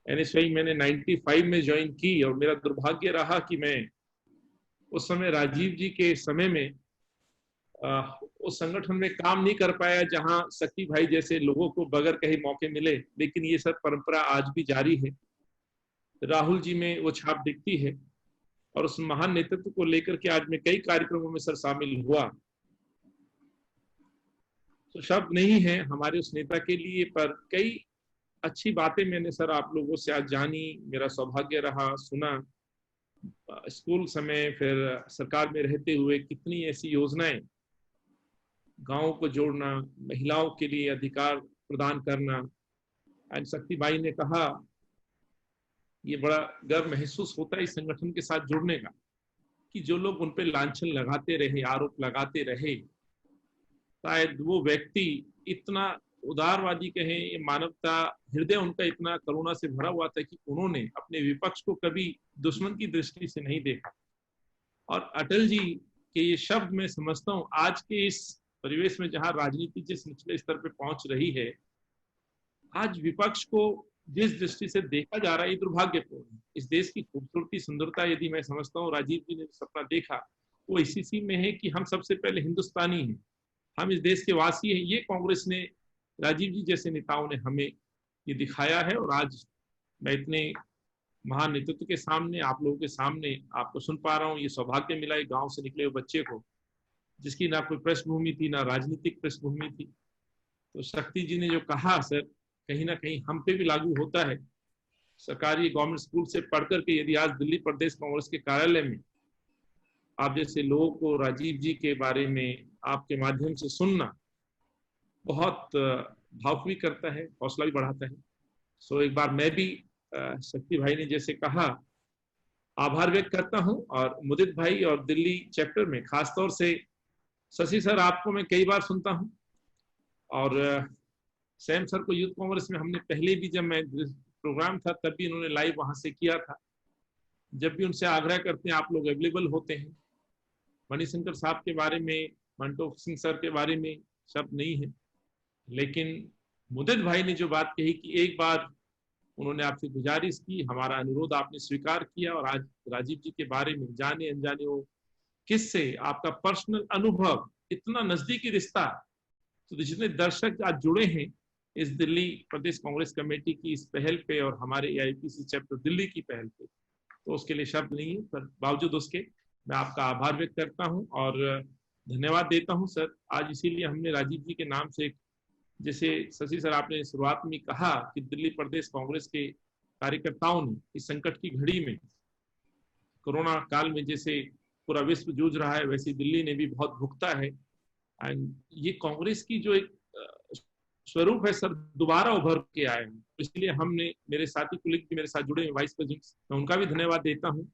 NSY मैंने 95 में ज्वाइन की और मेरा दुर्भाग्य रहा कि मैं उस समय राजीव जी के समय में उस संगठन में काम नहीं कर पाया जहां शक्ति भाई जैसे लोगों को बगैर कहीं मौके मिले। लेकिन ये सब परंपरा आज भी जारी है, राहुल जी में वो छाप दिखती है। और उस महान नेतृत्व को लेकर के आज मैं कई कार्यक्रमों में सर शामिल हुआ। तो शब्द नहीं है हमारे उस नेता के लिए, पर कई अच्छी बातें मैंने सर आप लोगों से आज जानी, मेरा सौभाग्य रहा, सुना। स्कूल समय, फिर सरकार में रहते हुए कितनी ऐसी योजनाएं, गांवों को जोड़ना, महिलाओं के लिए अधिकार प्रदान करना। एंड शक्ति भाई ने कहा, ये बड़ा गर्व महसूस होता है इस संगठन के साथ जुड़ने का, कि जो लोग उन पे लांछन लगाते रहे, आरोप लगाते रहे, शायद वो व्यक्ति इतना उदारवादी कहें, मानवता हृदय उनका इतना करुणा से भरा हुआ था कि उन्होंने अपने विपक्ष को कभी दुश्मन की दृष्टि से नहीं देखा। और अटल जी के ये शब्द मैं समझता हूँ आज के इस परिवेश में जहां राजनीति जिस निचले स्तर पे पहुंच रही है, आज विपक्ष को जिस दृष्टि से देखा जा रहा है ये दुर्भाग्यपूर्ण है। इस देश की खूबसूरती, सुंदरता यदि मैं समझता हूँ राजीव जी ने सपना देखा वो इसी में है कि हम सबसे पहले हिंदुस्तानी हैं, हम इस देश के वासी हैं। ये कांग्रेस ने, राजीव जी जैसे नेताओं ने हमें ये दिखाया है। और आज मैं इतने महान नेतृत्व के सामने, आप लोगों के सामने आपको सुन पा रहा हूँ। ये सौभाग्य मिला एक गांव से निकले हुए बच्चे को, जिसकी ना कोई पृष्ठभूमि थी, ना राजनीतिक पृष्ठभूमि थी। तो शक्ति जी ने जो कहा सर, कहीं ना कहीं हम पे भी लागू होता है। सरकारी गवर्नमेंट स्कूल से पढ़ करके यदि आज दिल्ली प्रदेश कांग्रेस के कार्यालय में आप जैसे लोगों को राजीव जी के बारे में आपके माध्यम से सुनना बहुत भावुक भी करता है, हौसला भी बढ़ाता है। सो एक बार मैं भी शक्ति भाई ने जैसे कहा आभार व्यक्त करता हूं। और मुदित भाई और दिल्ली चैप्टर में खासतौर से शशि सर, आपको मैं कई बार सुनता हूं, और सैम सर को यूथ कांग्रेस में हमने पहले भी, जब मैं प्रोग्राम था तब भी उन्होंने लाइव वहां से किया था। जब भी उनसे आग्रह करते हैं आप लोग अवेलेबल होते हैं। मणिशंकर साहब के बारे में, मंटोक सिंह सर के बारे में शब्द नहीं है, लेकिन मुदित भाई ने जो बात कही कि एक बार उन्होंने आपसे गुजारिश की, हमारा अनुरोध आपने स्वीकार किया, और आज राजीव जी के बारे में जाने अनजाने वो किससे आपका पर्सनल अनुभव, इतना नजदीकी रिश्ता, तो जितने दर्शक आज जुड़े हैं इस दिल्ली प्रदेश कांग्रेस कमेटी की इस पहल पे और हमारे AIPC चैप्टर दिल्ली की पहल पे, तो उसके लिए शब्द नहीं है, पर बावजूद उसके मैं आपका आभार व्यक्त करता हूं और धन्यवाद देता हूं सर। आज इसीलिए हमने राजीव जी के नाम से, जैसे शशि सर आपने शुरुआत में कहा कि दिल्ली प्रदेश कांग्रेस के कार्यकर्ताओं ने इस संकट की घड़ी में, कोरोना काल में जैसे पूरा विश्व जूझ रहा है, वैसे दिल्ली ने भी बहुत भुगता है। एंड ये कांग्रेस की जो एक स्वरूप है सर, दोबारा उभर के आए हैं। इसलिए हमने, मेरे साथी कुलीग भी मेरे साथ जुड़े हैं, वाइस प्रेसिडेंट, मैं उनका भी धन्यवाद देता हूँ।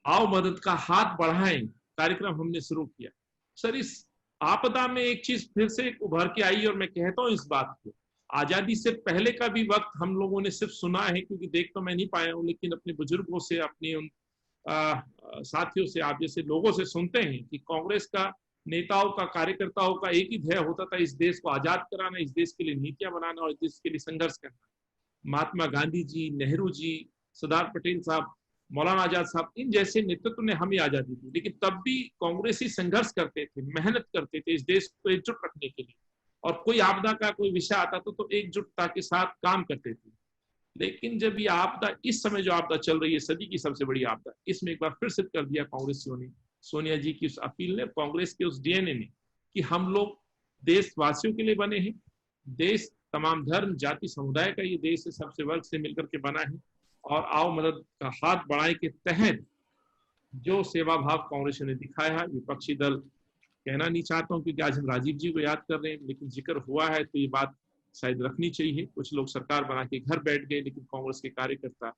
आओ मदद का हाथ बढ़ाएं कार्यक्रम हमने शुरू किया सर। इस आपदा में एक चीज फिर से उभर के आई, और मैं कहता हूँ इस बात को, आजादी से पहले का भी वक्त हम लोगों ने सिर्फ सुना है, क्योंकि देख तो मैं नहीं पाया हूँ, लेकिन अपने बुजुर्गों से, अपने उन साथियों से, आप जैसे लोगों से सुनते हैं कि कांग्रेस का, नेताओं का, कार्यकर्ताओं का एक ही ध्येय होता था, इस देश को आजाद कराना, इस देश के लिए नीतियां बनाना और इस देश के लिए संघर्ष करना। महात्मा गांधी जी, नेहरू जी, सरदार पटेल साहब, मौलाना आजाद साहब, इन जैसे नेतृत्व ने हमें आजादी दी। लेकिन तब भी कांग्रेसी संघर्ष करते थे, मेहनत करते थे इस देश को एकजुट रखने के लिए, और कोई आपदा का कोई विषय आता था तो एकजुटता के साथ काम करते थे। लेकिन जब ये आपदा, इस समय जो आपदा चल रही है, सदी की सबसे बड़ी आपदा, इसमें एक बार फिर सिद्ध कर दिया कांग्रेसियों ने, सोनिया जी की उस अपील ने, कांग्रेस के उस DNA ने, कि हम लोग देशवासियों के लिए बने हैं। देश तमाम धर्म, जाति, समुदाय का ये देश है, सबसे वर्ग से मिलकर के बना है। और आओ मदद का हाथ बढ़ाए के तहत जो सेवा भाव कांग्रेस ने दिखाया है, विपक्षी दल कहना नहीं चाहता हूं क्योंकि आज हम राजीव जी को याद कर रहे हैं, लेकिन जिक्र हुआ है तो ये बात शायद रखनी चाहिए। कुछ लोग सरकार बना के घर बैठ गए, लेकिन कांग्रेस के कार्यकर्ता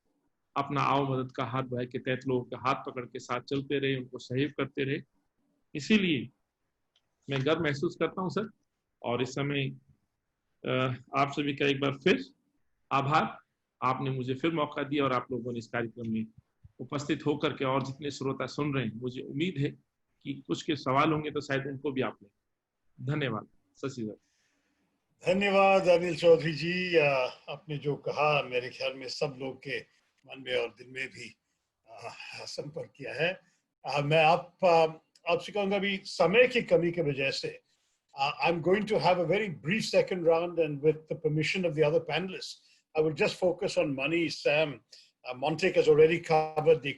अपना आओ मदद का हाथ बढ़ाए के तहत लोगों का हाथ पकड़ के साथ चलते रहे, उनको सहयोग करते रहे। इसीलिए मैं गर्व महसूस करता हूं सर। और इस समय आप सभी का एक बार फिर आभार, आपने मुझे फिर मौका दिया और आप लोगों ने इस कार्यक्रम में उपस्थित होकर के, और जितने श्रोता सुन रहे हैं, मुझे उम्मीद है कि कुछ के सवाल होंगे तो शायद उनको भी आप लें। धन्यवाद शशि सर। धन्यवाद अनिल चौधरी जी। आपने जो कहा मेरे ख्याल में सब लोग के मन में और दिल में भी संपर्क किया है। मैं आपसे कहूँगा भी समय की कमी की वजह से I'm going to have a very brief second round, and with the permission of the other panelists, I will just focus on money. Sam, Montek has already covered the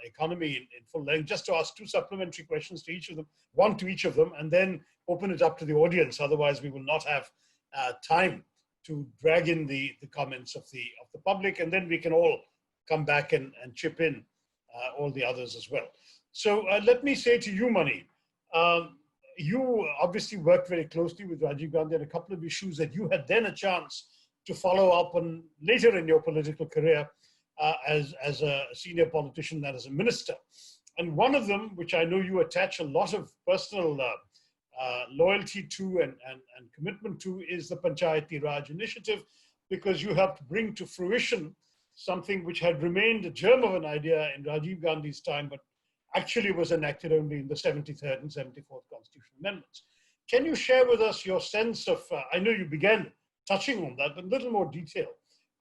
economy in full length. Just to ask two supplementary questions to each of them, one to each of them, and then open it up to the audience. Otherwise, we will not have time to drag in the comments of the public, and then we can all come back and chip in all the others as well. So let me say to you, Mani, you obviously worked very closely with Rajiv Gandhi on a couple of issues that you had then a chance to follow up on later in your political career as a senior politician and as a minister. And one of them, which I know you attach a lot of personal loyalty to and commitment to, is the Panchayati Raj initiative, because you helped bring to fruition something which had remained a germ of an idea in Rajiv Gandhi's time, but actually was enacted only in the 73rd and 74th Constitutional Amendments. Can you share with us your sense of, I know you began touching on that, but a little more detail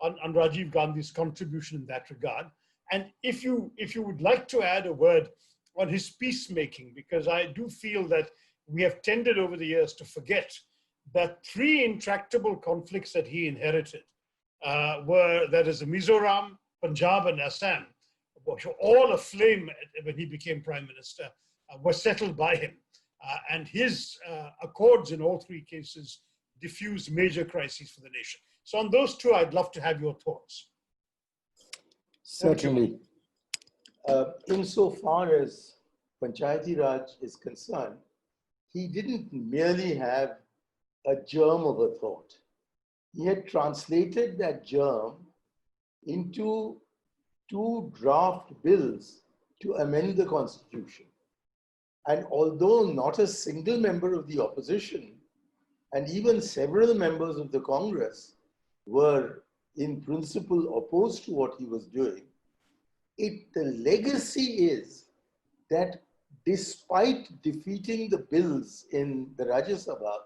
on Rajiv Gandhi's contribution in that regard? And if you would like to add a word on his peacemaking, because I do feel that we have tended over the years to forget that three intractable conflicts that he inherited were, that is, the Mizoram, Punjab, and Assam, all aflame when he became prime minister, were settled by him. And his accords in all three cases diffused major crises for the nation. So on those two, I'd love to have your thoughts. Certainly. Insofar as Panchayati Raj is concerned, he didn't merely have a germ of a thought. He had translated that germ into 2 draft bills to amend the constitution. And although not a single member of the opposition and even several members of the Congress were in principle opposed to what he was doing, the legacy is that despite defeating the bills in the Rajya Sabha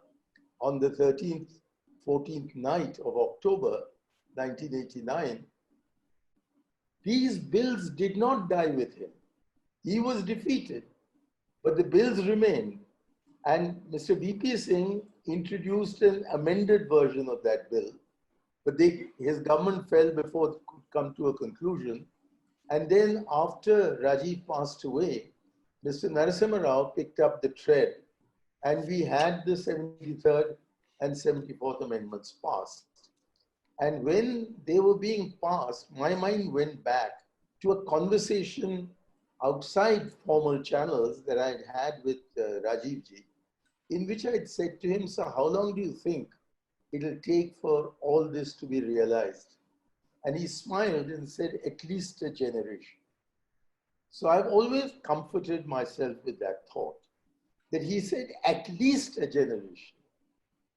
on the 13th, 14th night of October 1989, these bills did not die with him. He was defeated, but the bills remained. And Mr. V.P. Singh introduced an amended version of that bill, but his government fell before it could come to a conclusion. And then after Rajiv passed away, Mr. Narasimha Rao picked up the thread, and we had the 73rd and 74th amendments passed. And when they were being passed, my mind went back to a conversation outside formal channels that I'd had with Rajiv ji, in which I'd said to him, "Sir, how long do you think it'll take for all this to be realized?" And he smiled and said, "At least a generation." So I've always comforted myself with that thought, that he said, at least a generation.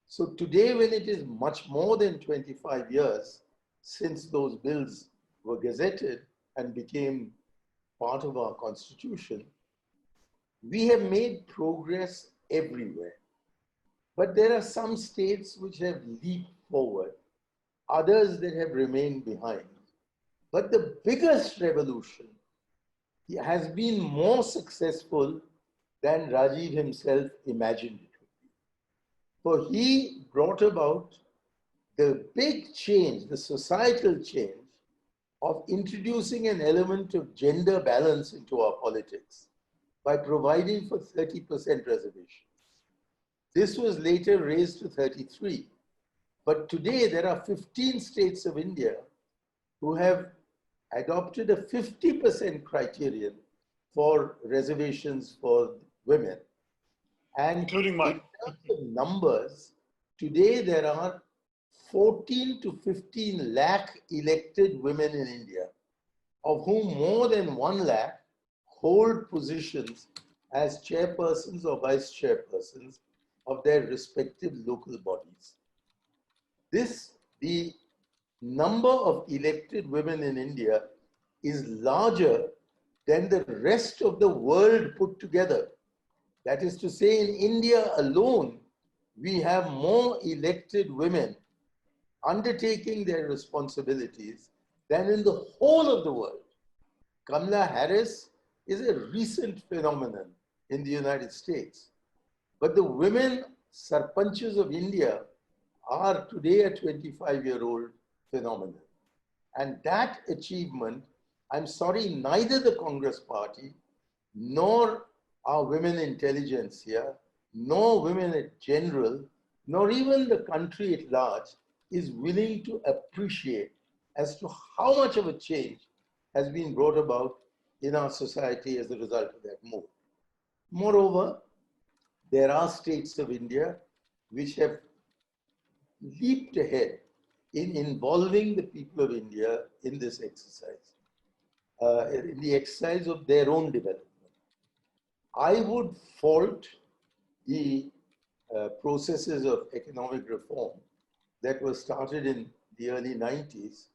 So today, when it is much more than 25 years since those bills were gazetted and became part of our constitution, we have made progress everywhere. But there are some states which have leaped forward, others that have remained behind. But the biggest revolution has been more successful than Rajiv himself imagined it would be. For he brought about the big change, the societal change of introducing an element of gender balance into our politics by providing for 30% reservation. This was later raised to 33. But today there are 15 states of India who have adopted a 50% criterion for reservations for women. And including mine. in terms of numbers, today there are 14 to 15 lakh elected women in India, of whom more than 1 lakh hold positions as chairpersons or vice chairpersons of their respective local bodies. The number of elected women in India is larger than the rest of the world put together. That is to say, in India alone, we have more elected women undertaking their responsibilities than in the whole of the world. Kamala Harris is a recent phenomenon in the United States. But the women sarpanchas of India are today a 25-year-old phenomenon. And that achievement, I'm sorry, neither the Congress Party, nor our women intelligentsia, nor women in general, nor even the country at large is willing to appreciate as to how much of a change has been brought about in our society as a result of that move. Moreover, there are states of India which have leaped ahead in involving the people of India in this exercise, in the exercise of their own development. I would fault the processes of economic reform that were started in the early 90s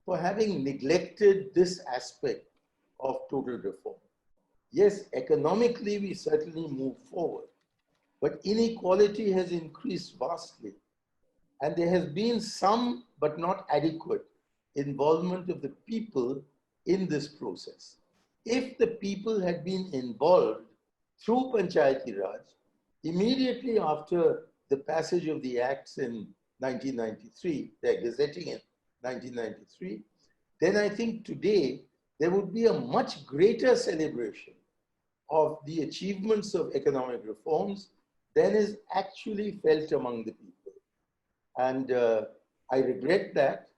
for having neglected this aspect of total reform. Yes, economically, we certainly moved forward, but inequality has increased vastly. And there has been some, but not adequate, involvement of the people in this process. If the people had been involved through Panchayati Raj, immediately after the passage of the acts in 1993, their gazetting in 1993, then I think today there would be a much greater celebration of the achievements of economic reforms than is actually felt among the people. And I regret that.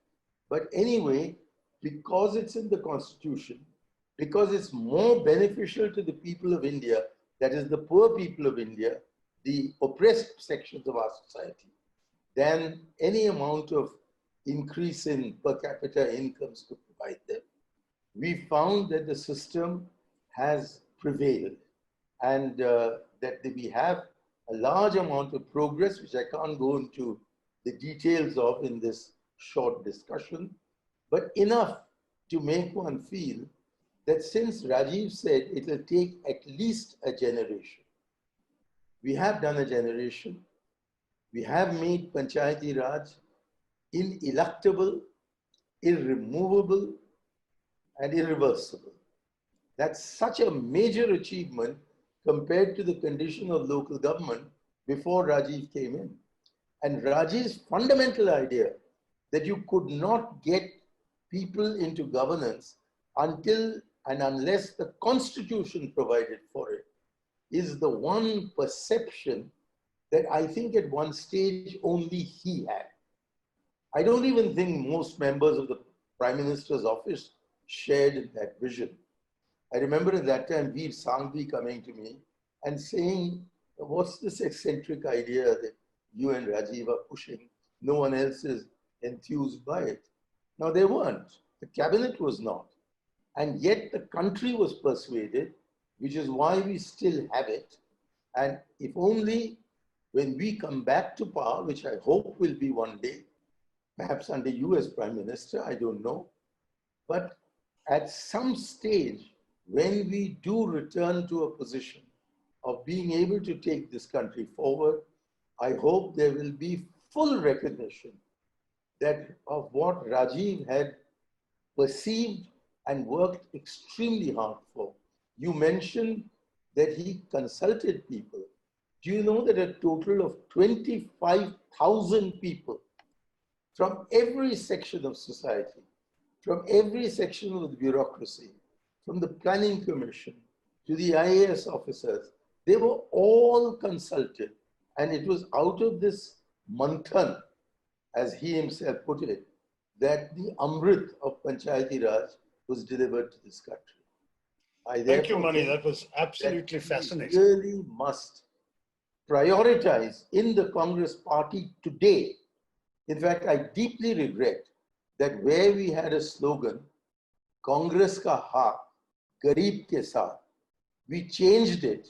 But anyway, because it's in the Constitution, because it's more beneficial to the people of India, that is the poor people of India, the oppressed sections of our society, than any amount of increase in per capita incomes could provide them, we found that the system has prevailed and that we have a large amount of progress, which I can't go into the details of in this short discussion, but enough to make one feel that since Rajiv said it will take at least a generation, we have done a generation. We have made Panchayati Raj ineluctable, irremovable, and irreversible. That's such a major achievement compared to the condition of local government before Rajiv came in. And Rajiv's fundamental idea that you could not get people into governance until and unless the constitution provided for it is the one perception that I think at one stage only he had. I don't even think most members of the Prime Minister's office shared that vision. I remember at that time Veer Sanghvi coming to me and saying, what's this eccentric idea that you and Rajiv are pushing? No one else is enthused by it. Now they weren't. The cabinet was not. And yet the country was persuaded, which is why we still have it. And if only when we come back to power, which I hope will be one day, perhaps under you as Prime Minister, I don't know. But at some stage, when we do return to a position of being able to take this country forward, I hope there will be full recognition that of what Rajiv had perceived and worked extremely hard for. You mentioned that he consulted people. Do you know that a total of 25,000 people from every section of society, from every section of the bureaucracy, from the planning commission to the IAS officers, they were all consulted. And it was out of this manthan, as he himself put it, that the Amrit of Panchayati Raj was delivered to this country. Thank you, Mani. That was absolutely fascinating. We really must prioritize in the Congress party today. In fact, I deeply regret that where we had a slogan, Congress ka haath, Garib ke saath, we changed it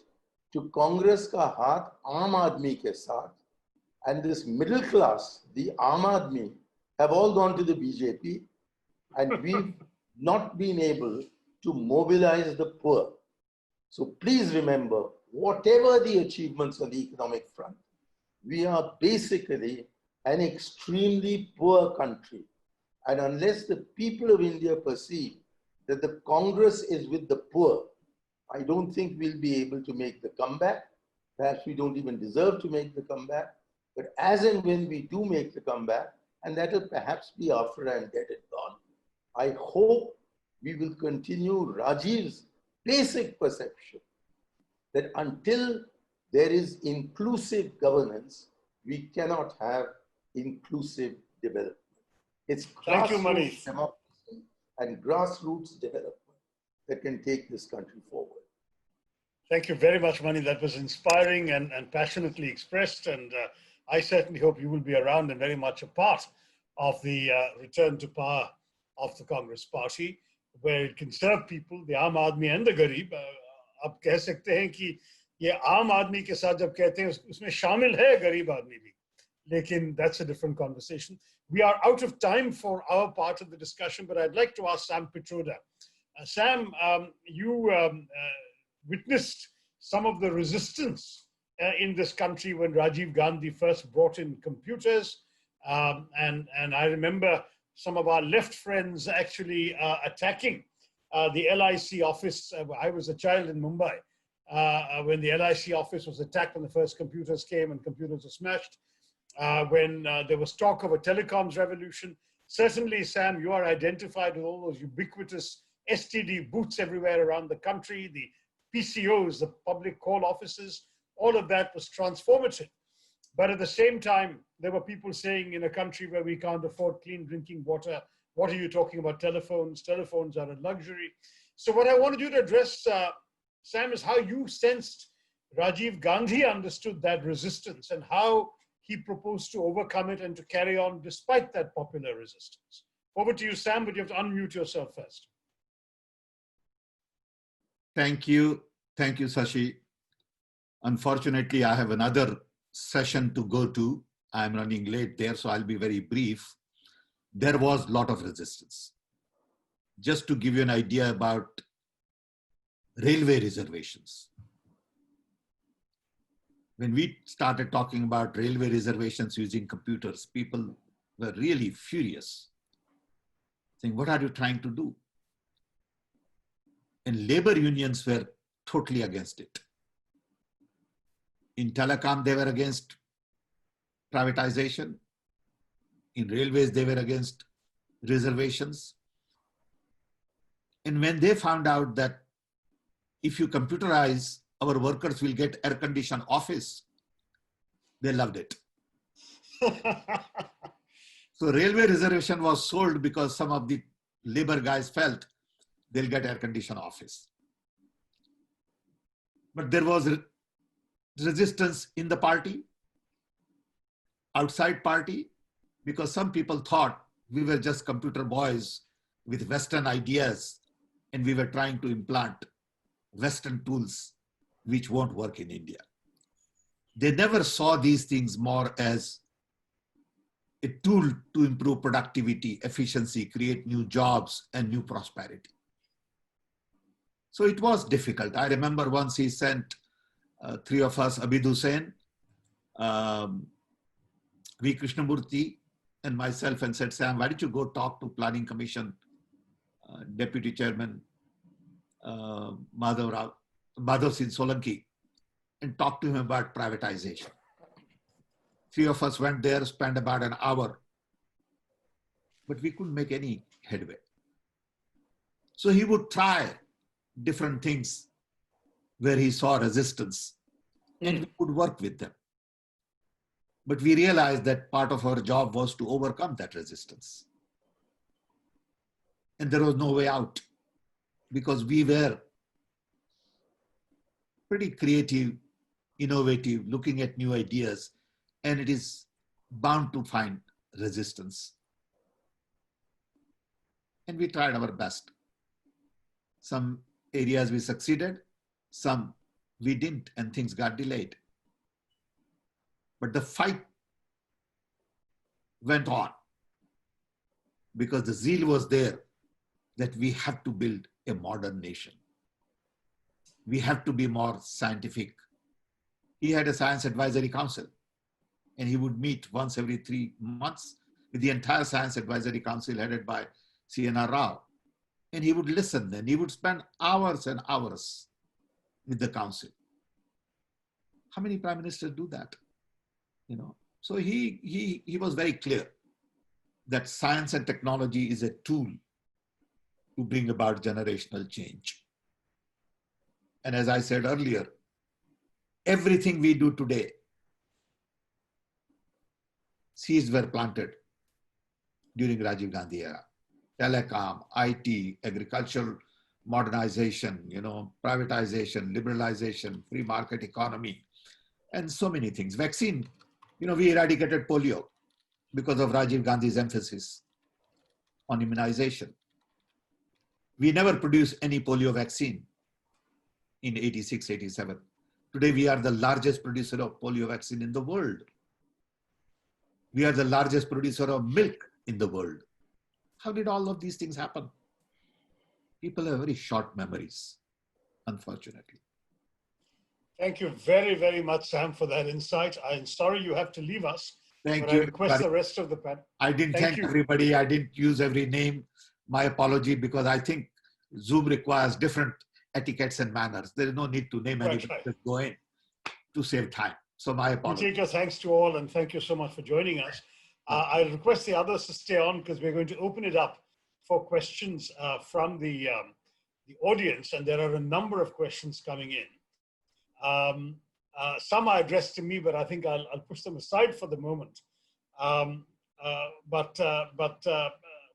to Congress ka haath, Aam Aadmi ke saath. And this middle class, the Aam Aadmi, have all gone to the BJP, and we've not been able to mobilize the poor. So please remember, whatever the achievements on the economic front, we are basically an extremely poor country. And unless the people of India perceive that the Congress is with the poor, I don't think we'll be able to make the comeback. Perhaps we don't even deserve to make the comeback. But as and when we do make the comeback, and that will perhaps be after I'm dead and gone, I hope we will continue Rajiv's basic perception that until there is inclusive governance, we cannot have inclusive development. It's Thank you, Mani. Democracy and grassroots development that can take this country forward. Thank you very much, Mani. That was inspiring and passionately expressed. And I certainly hope you will be around and very much a part of the return to power of the Congress party, where it can serve people, the Aam Aadmi and the Garib. आप कह सकते हैं कि ये आम आदमी के साथ जब कहते हैं उसमें शामिल है गरीब आदमी भी, लेकिन that's a different conversation. We are out of time for our part of the discussion, but I'd like to ask Sam Pitroda. Sam, you witnessed some of the resistance in this country when Rajiv Gandhi first brought in computers, and I remember some of our left friends actually attacking the LIC office. I was a child in Mumbai when the LIC office was attacked when the first computers came and computers were smashed, when there was talk of a telecoms revolution. Certainly, Sam, you are identified with all those ubiquitous STD booths everywhere around the country, the PCOs, the public call offices, all of that was transformative. But at the same time, there were people saying in a country where we can't afford clean drinking water, what are you talking about telephones? Telephones are a luxury. So what I wanted you to address, Sam, is how you sensed Rajiv Gandhi understood that resistance and how he proposed to overcome it and to carry on despite that popular resistance. Over to you, Sam, but you have to unmute yourself first. Thank you. Thank you, Shashi. Unfortunately, I have another session to go to. I'm running late there, so I'll be very brief. There was a lot of resistance. Just to give you an idea about railway reservations. When we started talking about railway reservations using computers, people were really furious, saying, what are you trying to do? And labor unions were totally against it. In telecom, they were against privatization. In railways, they were against reservations. And when they found out that if you computerize, our workers will get air-conditioned office, they loved it. So railway reservation was sold because some of the labor guys felt they'll get air-conditioned office. But there was resistance in the party, outside party, because some people thought we were just computer boys with Western ideas and we were trying to implant Western tools which won't work in India. They never saw these things more as a tool to improve productivity, efficiency, create new jobs and new prosperity. So it was difficult. I remember once he sent three of us, Abid Hussain, V. Krishnamurthy, and myself, and said, Sam, why don't you go talk to Planning Commission Deputy Chairman Madhav Singh Solanki and talk to him about privatization. Three of us went there, spent about an hour, but we couldn't make any headway. So he would try different things where he saw resistance and we would work with them. But we realized that part of our job was to overcome that resistance. And there was no way out because we were pretty creative, innovative, looking at new ideas, and it is bound to find resistance. And we tried our best. Some areas we succeeded, some we didn't, and things got delayed. But the fight went on because the zeal was there that we have to build a modern nation. We have to be more scientific. He had a science advisory council and he would meet once every 3 months with the entire science advisory council headed by C.N.R. Rao. And he would listen and he would spend hours and hours with the council. How many prime ministers do that? You know, so he was very clear that science and technology is a tool to bring about generational change. And as I said earlier, everything we do today, seeds were planted during Rajiv Gandhi era. Telecom, IT, agricultural modernization, you know, privatization, liberalization, free market economy, and so many things. Vaccine, you know, we eradicated polio because of Rajiv Gandhi's emphasis on immunization. We never produced any polio vaccine in 86, 87. Today, we are the largest producer of polio vaccine in the world. We are the largest producer of milk in the world. How did all of these things happen? People have very short memories, unfortunately. Thank you very, very much, Sam, for that insight. I'm sorry you have to leave us. Thank you. I request the rest of the panel. I didn't thank everybody. I didn't use every name. My apology, because I think Zoom requires different etiquettes and manners. There is no need to name anybody. Right. Just go in to save time. So my apology. We take your thanks to all and thank you so much for joining us. I request the others to stay on because we're going to open it up for questions from the audience, and there are a number of questions coming in. Some are addressed to me, but I think I'll push them aside for the moment.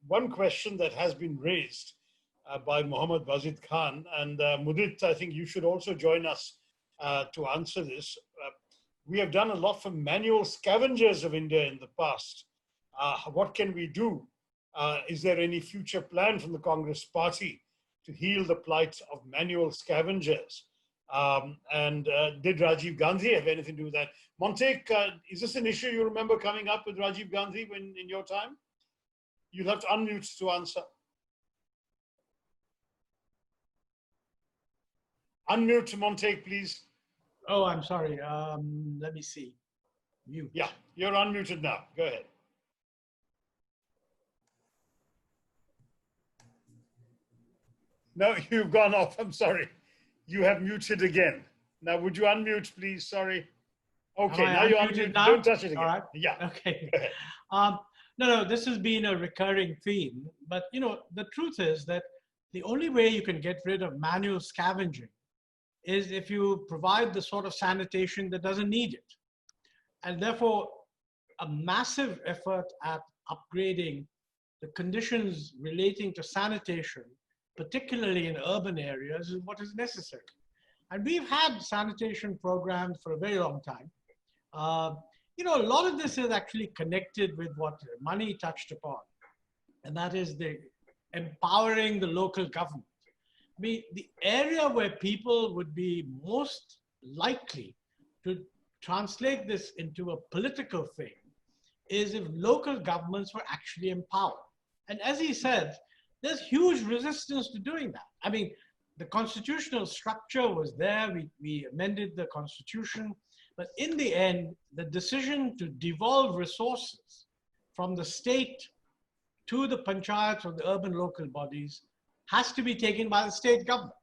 One question that has been raised by Mohammad Bazid Khan, and Mudit, I think you should also join us to answer this. We have done a lot for manual scavengers of India in the past. What can we do? Is there any future plan from the Congress Party to heal the plight of manual scavengers? Did Rajiv Gandhi have anything to do with that? Montek, is this an issue you remember coming up with Rajiv Gandhi in your time? You'll have to unmute to answer. Unmute, Montek, please. Oh, I'm sorry. Let me see. Mute. Yeah, you're unmuted now. Go ahead. No, you've gone off. I'm sorry. You have muted again. Now, would you unmute, please? Sorry. Okay, Am I now you're unmuted unmuted. now? Don't touch it again. All right. Yeah. Okay. Go ahead. No, this has been a recurring theme, but the truth is that the only way you can get rid of manual scavenging is if you provide the sort of sanitation that doesn't need it. And therefore, a massive effort at upgrading the conditions relating to sanitation, particularly in urban areas, is what is necessary. And we've had sanitation programs for a very long time. A lot of this is actually connected with what Mani touched upon, and that is the empowering the local government. I mean, the area where people would be most likely to translate this into a political thing is if local governments were actually empowered. And as he said, there's huge resistance to doing that. I mean, the constitutional structure was there. We amended the constitution. But in the end, the decision to devolve resources from the state to the panchayats or the urban local bodies has to be taken by the state government.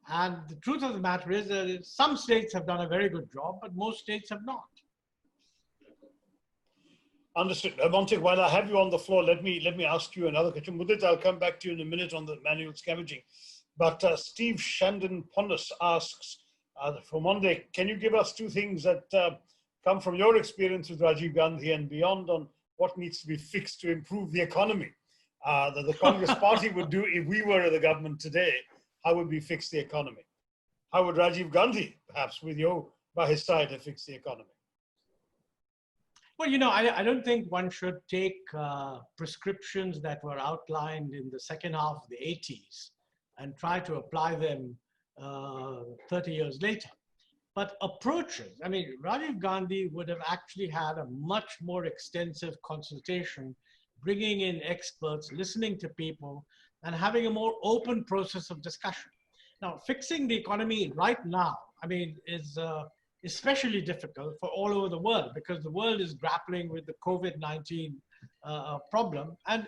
And the truth of the matter is that some states have done a very good job, but most states have not. Understood. Montek, while I have you on the floor, let me ask you another question. Mudit, I'll come back to you in a minute on the manual scavenging. But Steve Shandon Ponus asks, for Montek, can you give us two things that come from your experience with Rajiv Gandhi and beyond on what needs to be fixed to improve the economy that the Congress party would do if we were the government today? How would we fix the economy? How would Rajiv Gandhi, perhaps with you by his side, have fixed the economy? Well, I don't think one should take prescriptions that were outlined in the second half of the 80s and try to apply them 30 years later. But approaches, I mean, Rajiv Gandhi would have actually had a much more extensive consultation, bringing in experts, listening to people, and having a more open process of discussion. Now, fixing the economy right now, I mean, is especially difficult for all over the world because the world is grappling with the COVID-19 problem. And,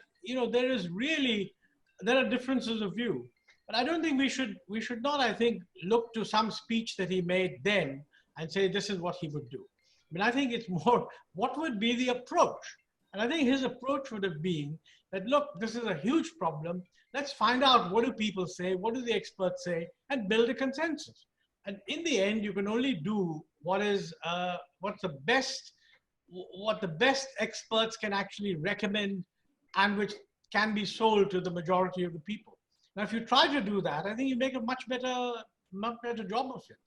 there are differences of view. But I don't think we should not, I think, look to some speech that he made then and say this is what he would do. I mean, I think it's more, what would be the approach? And I think his approach would have been that, look, this is a huge problem. Let's find out what do people say, what do the experts say, and build a consensus. And in the end, you can only do what the best experts can actually recommend and which can be sold to the majority of the people. Now, if you try to do that, I think you make a much better job of it.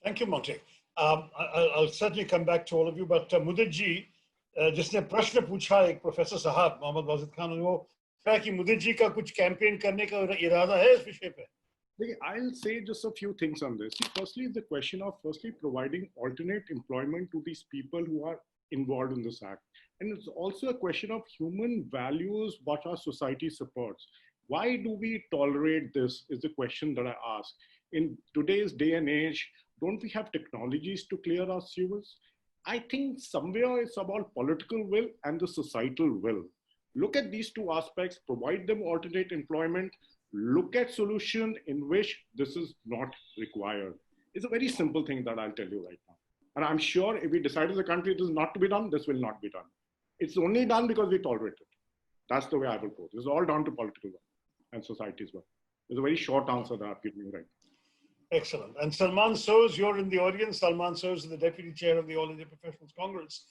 Thank you, Montek. I'll certainly come back to all of you, but Mudit ji, जिसने प्रश्न पूछा एक professor साहब मोहम्मद वाजिद खान ने वो कहा कि मुदित जी का कुछ कैंपेन करने का इरादा है इस विषय पे. I'll say just a few things on this. Firstly, the question of providing alternate employment to these people who are involved in this act. And it's also a question of human values, what our society supports. Why do we tolerate this is the question that I ask. In today's day and age, don't we have technologies to clear our sewers? I think somewhere it's about political will and the societal will. Look at these two aspects, provide them alternate employment, look at solution in which this is not required. It's a very simple thing that I'll tell you right now. And I'm sure if we decide as a country this is not to be done, this will not be done. It's only done because we tolerate it. That's the way I will put it. This is all down to political will and society's will. It's a very short answer that I've given you right now. Excellent. And Salman Soz, you're in the audience. Salman Soz is the Deputy Chair of the All India Professionals Congress.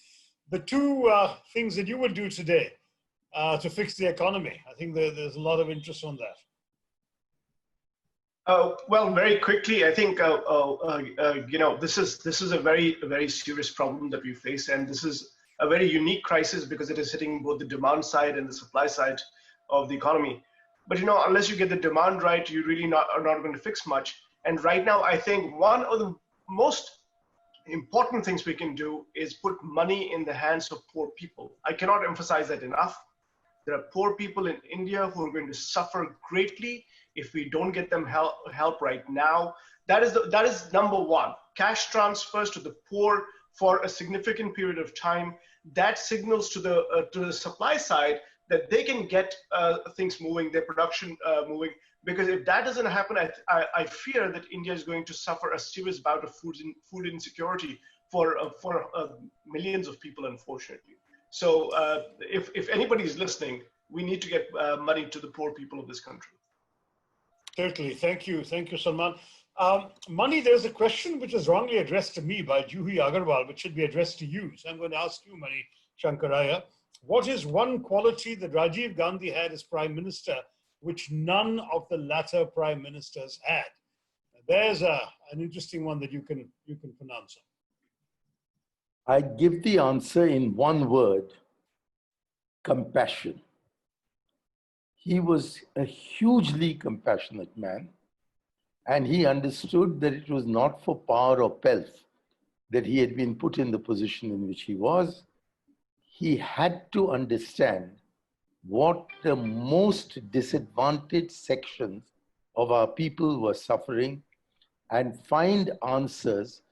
The two things that you will do today to fix the economy, I think there's a lot of interest on that. Well, very quickly, I think this is a very serious problem that we face, and this is a very unique crisis because it is hitting both the demand side and the supply side of the economy. But unless you get the demand right, you really are not going to fix much. And right now, I think one of the most important things we can do is put money in the hands of poor people. I cannot emphasize that enough. There are poor people in India who are going to suffer greatly if we don't get them help right now. That is number one. Cash transfers to the poor for a significant period of time. That signals to the supply side that they can get things moving, their production moving. Because if that doesn't happen, I fear that India is going to suffer a serious bout of food insecurity millions of people, unfortunately. So if anybody is listening, we need to get money to the poor people of this country. Certainly. Thank you, Salman. Mani, there's a question which is wrongly addressed to me by Juhi Agarwal, which should be addressed to you. So I'm going to ask you, Mani Shankaraya, what is one quality that Rajiv Gandhi had as Prime Minister which none of the latter Prime Ministers had? There's an interesting one that you can pronounce. I give the answer in one word: compassion. He was a hugely compassionate man, and he understood that it was not for power or pelf that he had been put in the position in which he was. He had to understand what the most disadvantaged sections of our people were suffering and find answers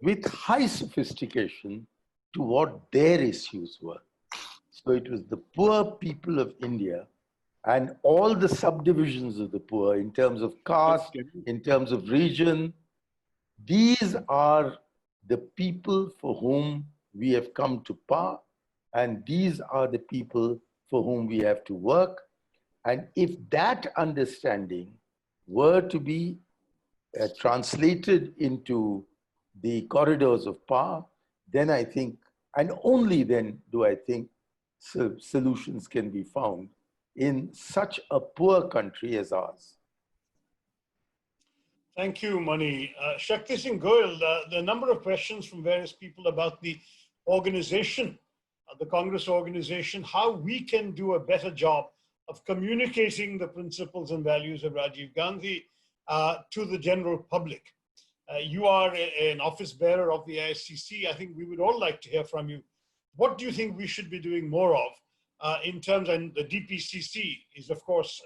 with high sophistication to what their issues were. So it was the poor people of India and all the subdivisions of the poor in terms of caste, in terms of region. These are the people for whom we have come to power, and these are the people for whom we have to work. And if that understanding were to be translated into the corridors of power, then I think, and only then do I think, solutions can be found in such a poor country as ours. Thank you, Mani. Shaktisinh Gohil, the number of questions from various people about the organization, the Congress organization, how we can do a better job of communicating the principles and values of Rajiv Gandhi to the general public. You are an office bearer of the AIPC. I think we would all like to hear from you. What do you think we should be doing more of in terms, and the DPCC is of course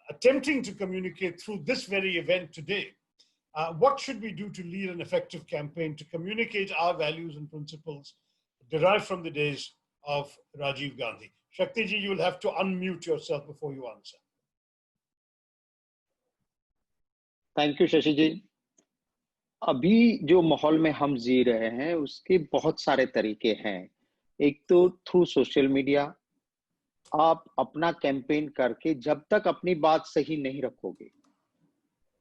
attempting to communicate through this very event today. What should we do to lead an effective campaign to communicate our values and principles derived from the days of Rajiv Gandhi? Shakti ji, you will have to unmute yourself before you answer. Thank you Shashi ji. अभी जो माहौल में हम जी रहे हैं उसके बहुत सारे तरीके हैं। एक तो थ्रू सोशल मीडिया, आप अपना कैंपेन करके जब तक अपनी बात सही नहीं रखोगे,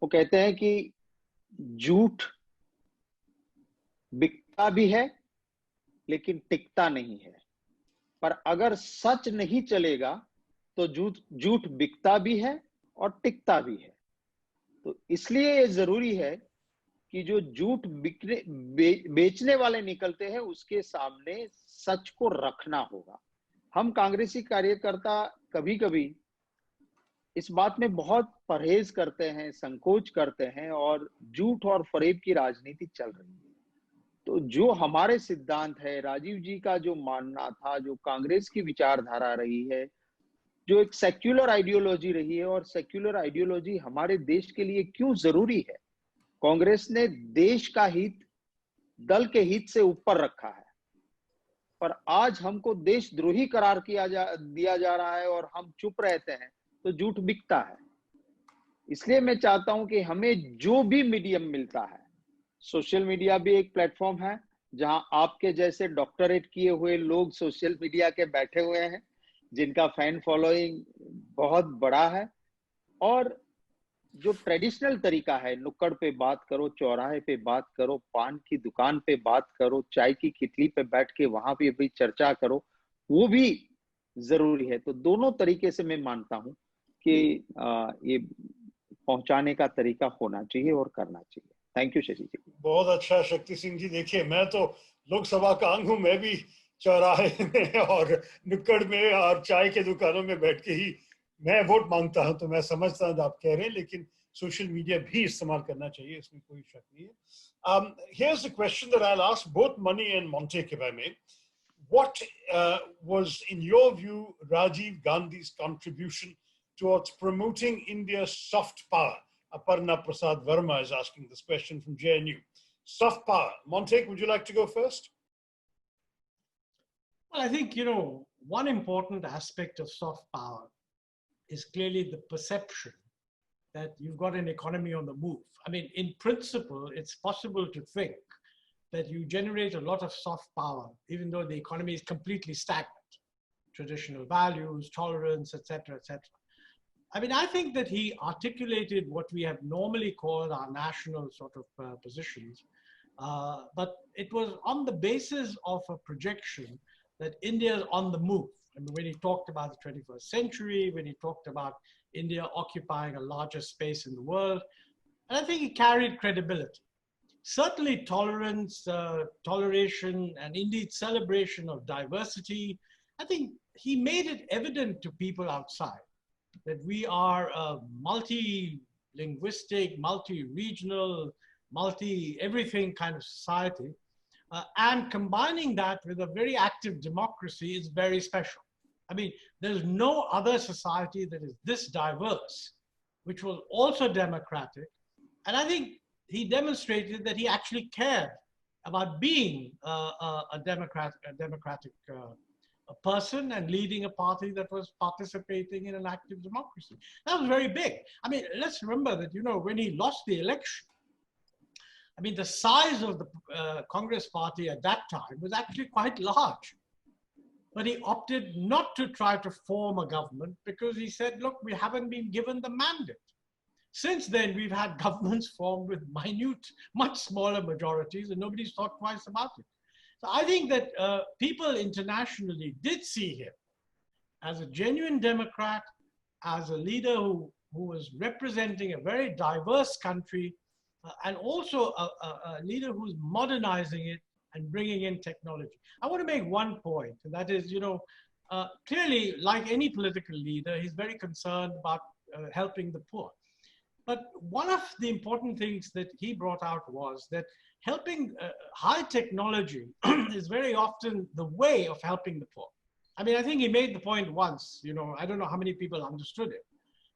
वो कहते हैं कि झूठ बिकता भी है लेकिन टिकता नहीं है, पर अगर सच नहीं चलेगा तो झूठ बिकता भी है और टिकता भी है। तो इसलिए ये जरूरी है कि जो झूठ बेचने वाले निकलते हैं उसके सामने सच को रखना होगा। हम कांग्रेसी कार्यकर्ता कभी कभी इस बात में बहुत परहेज करते हैं, संकोच करते हैं और झूठ और फरेब की राजनीति चल रही है। तो जो हमारे सिद्धांत है, राजीव जी का जो मानना था, जो कांग्रेस की विचारधारा रही है, जो एक सेक्युलर आइडियोलॉजी रही है, और सेक्युलर आइडियोलॉजी हमारे देश के लिए क्यों जरूरी है। कांग्रेस ने देश का हित दल के हित से ऊपर रखा है, पर आज हमको देशद्रोही करार दिया जा रहा है और हम चुप रहते हैं तो झूठ बिकता है। इसलिए मैं चाहता हूं कि हमें जो भी मीडियम मिलता है, सोशल मीडिया भी एक प्लेटफॉर्म है जहां आपके जैसे डॉक्टरेट किए हुए लोग सोशल मीडिया के बैठे हुए हैं, जिनका फैन फॉलोइंग बहुत बड़ा है, और जो ट्रेडिशनल तरीका है, नुक्कड़ पे बात करो, चौराहे पे बात करो, पान की दुकान पे बात करो, चाय की किटली पे बैठ के वहां पे भी चर्चा करो, वो भी जरूरी है। तो दोनों तरीके से मैं मानता हूं कि ये पहुंचाने का तरीका होना चाहिए और करना चाहिए। थैंक यू शशि जी। बहुत अच्छा शक्ति सिंह जी। देखिए, मैं तो लोकसभा का अंग हूं, मैं भी चौराहे में और नुक्कड़ में और चाय के दुकानों में बैठ के ही मैं वोट मांगता हूं। तो मैं समझता हूं आप कह रहे हैं, लेकिन सोशल मीडिया भी इस्तेमाल करना चाहिए, इसमें कोई शक नहीं है। Here's a question that I'll ask both Mani and Montek, if I may. What was, in your view, Rajiv Gandhi's contribution towards promoting India's soft power? Aparna Prasad Verma is asking this question from JNU. Soft power. Montek, would you like to go first? Well, I think, one important aspect of soft power is clearly the perception that you've got an economy on the move. I mean, in principle, it's possible to think that you generate a lot of soft power, even though the economy is completely stagnant. Traditional values, tolerance, etc., etc. I mean, I think that he articulated what we have normally called our national sort of positions, but it was on the basis of a projection that India is on the move. I mean, when he talked about the 21st century, when he talked about India occupying a larger space in the world, and I think he carried credibility. Certainly tolerance, toleration, and indeed celebration of diversity. I think he made it evident to people outside that we are a multi-linguistic, multi-regional, multi-everything kind of society. And combining that with a very active democracy is very special. I mean, there's no other society that is this diverse, which was also democratic. And I think he demonstrated that he actually cared about being a democratic person and leading a party that was participating in an active democracy. That was very big. I mean, let's remember that, you know, when he lost the election, I mean, the size of the Congress party at that time was actually quite large. But he opted not to try to form a government because he said, look, we haven't been given the mandate. Since then, we've had governments formed with minute, much smaller majorities, and nobody's thought twice about it. So I think that people internationally did see him as a genuine Democrat, as a leader who was representing a very diverse country, and also a leader who's modernizing it and bringing in technology. I want to make one point, and that is, you know, clearly, like any political leader, he's very concerned about helping the poor. But one of the important things that he brought out was that helping high technology is very often the way of helping the poor. I mean, I think he made the point once, you know, I don't know how many people understood it,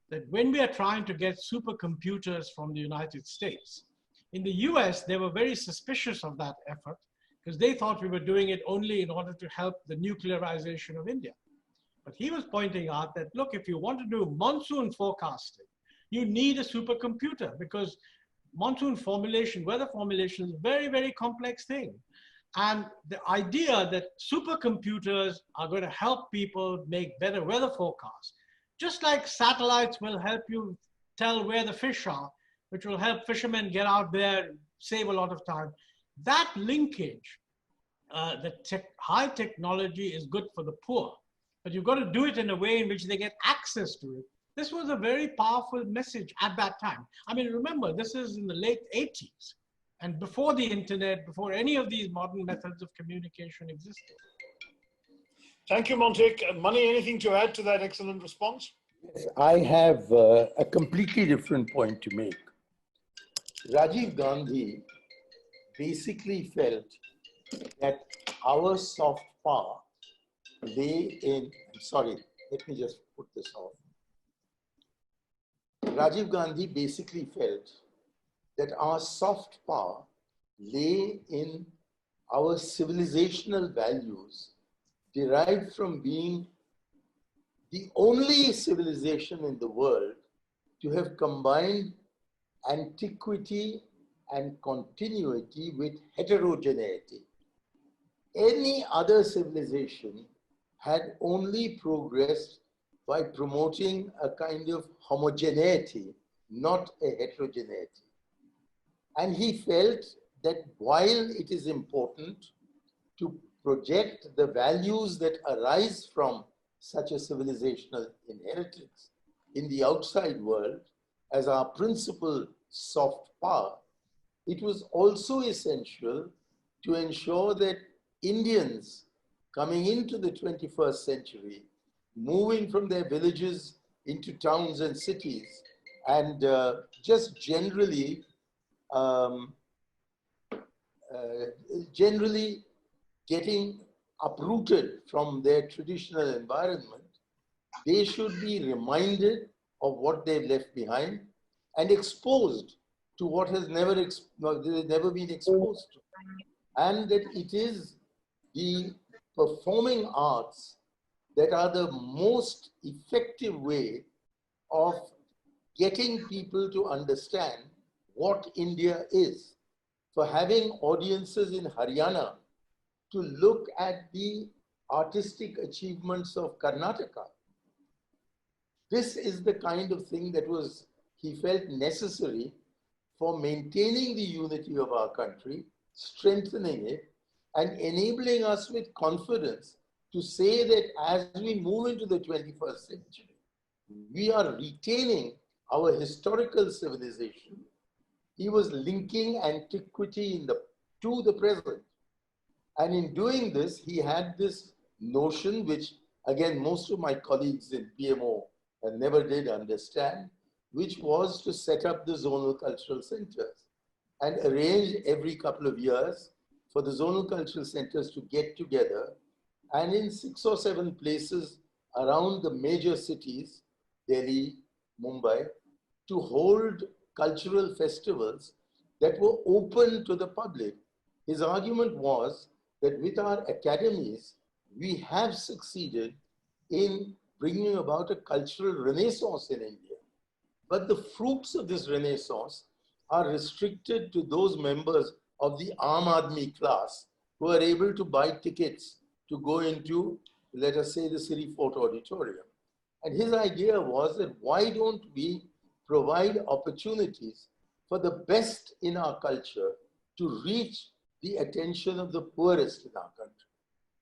that when we are trying to get supercomputers from the United States, in the US, they were very suspicious of that effort because they thought we were doing it only in order to help the nuclearization of India. But he was pointing out that, look, if you want to do monsoon forecasting, you need a supercomputer because monsoon formulation, weather formulation is a very, very complex thing. And the idea that supercomputers are going to help people make better weather forecasts, just like satellites will help you tell where the fish are, which will help fishermen get out there and save a lot of time. That linkage, high technology is good for the poor, but you've got to do it in a way in which they get access to it. This was a very powerful message at that time. I mean, remember, this is in the late 80s and before the internet, before any of these modern methods of communication existed. Thank you, Montek. Mani, anything to add to that excellent response? Yes, I have a completely different point to make. Rajiv Gandhi basically felt that our soft power lay in, sorry, let me just put this off. Rajiv Gandhi basically felt that our soft power lay in our civilizational values derived from being the only civilization in the world to have combined antiquity and continuity with heterogeneity. Any other civilization had only progressed by promoting a kind of homogeneity, not a heterogeneity. And he felt that while it is important to project the values that arise from such a civilizational inheritance in the outside world as our principal soft power, it was also essential to ensure that Indians coming into the 21st century, moving from their villages into towns and cities, and just generally getting uprooted from their traditional environment, they should be reminded of what they've left behind and exposed to what has never been exposed to. And that it is the performing arts that are the most effective way of getting people to understand what India is. for having audiences in Haryana to look at the artistic achievements of Karnataka. This is the kind of thing that he felt necessary for maintaining the unity of our country, strengthening it, and enabling us with confidence to say that as we move into the 21st century, we are retaining our historical civilization. He was linking antiquity to the present. And in doing this, he had this notion, which again, most of my colleagues in PMO never did understand, which was to set up the zonal cultural centers and arrange every couple of years for the zonal cultural centers to get together and in 6 or 7 places around the major cities, Delhi, Mumbai, to hold cultural festivals that were open to the public. His argument was that with our academies, we have succeeded in bringing about a cultural renaissance in India. But the fruits of this renaissance are restricted to those members of the Aam Aadmi class who are able to buy tickets to go into, let us say, the City Fort Auditorium. And his idea was that why don't we provide opportunities for the best in our culture to reach the attention of the poorest in our country.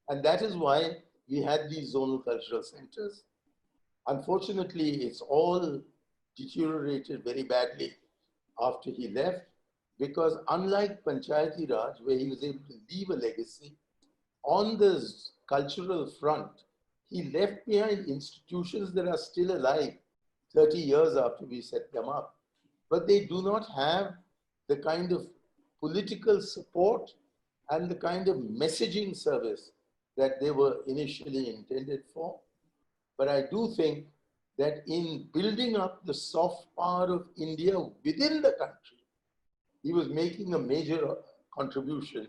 And that is why we had these zonal cultural centers. Unfortunately, it's all deteriorated very badly after he left, because unlike Panchayati Raj, where he was able to leave a legacy, on the cultural front, he left behind institutions that are still alive 30 years after we set them up. But they do not have the kind of political support and the kind of messaging service that they were initially intended for. But I do think that in building up the soft power of India within the country, he was making a major contribution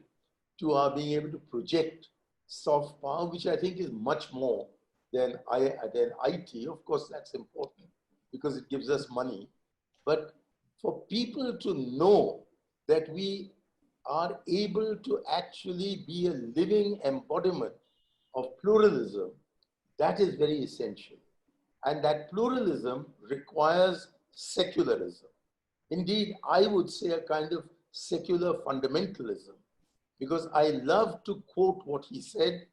to our being able to project soft power, which I think is much more than IT. Of course, that's important because it gives us money. But for people to know that we are able to actually be a living embodiment of pluralism, that is very essential. And that pluralism requires secularism. Indeed, I would say a kind of secular fundamentalism, because I love to quote what he said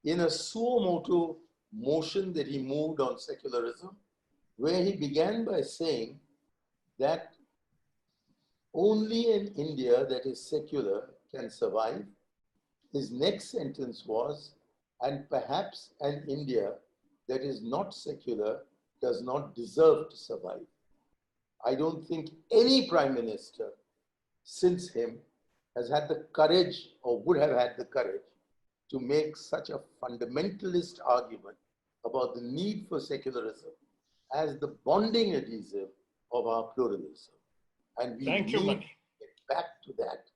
in a suo motu motion that he moved on secularism, where he began by saying that only an India that is secular can survive. His next sentence was, and perhaps an India that is not secular does not deserve to survive. I don't think any prime minister since him has had the courage or would have had the courage to make such a fundamentalist argument about the need for secularism as the bonding adhesive of our pluralism. And we need to get back to that.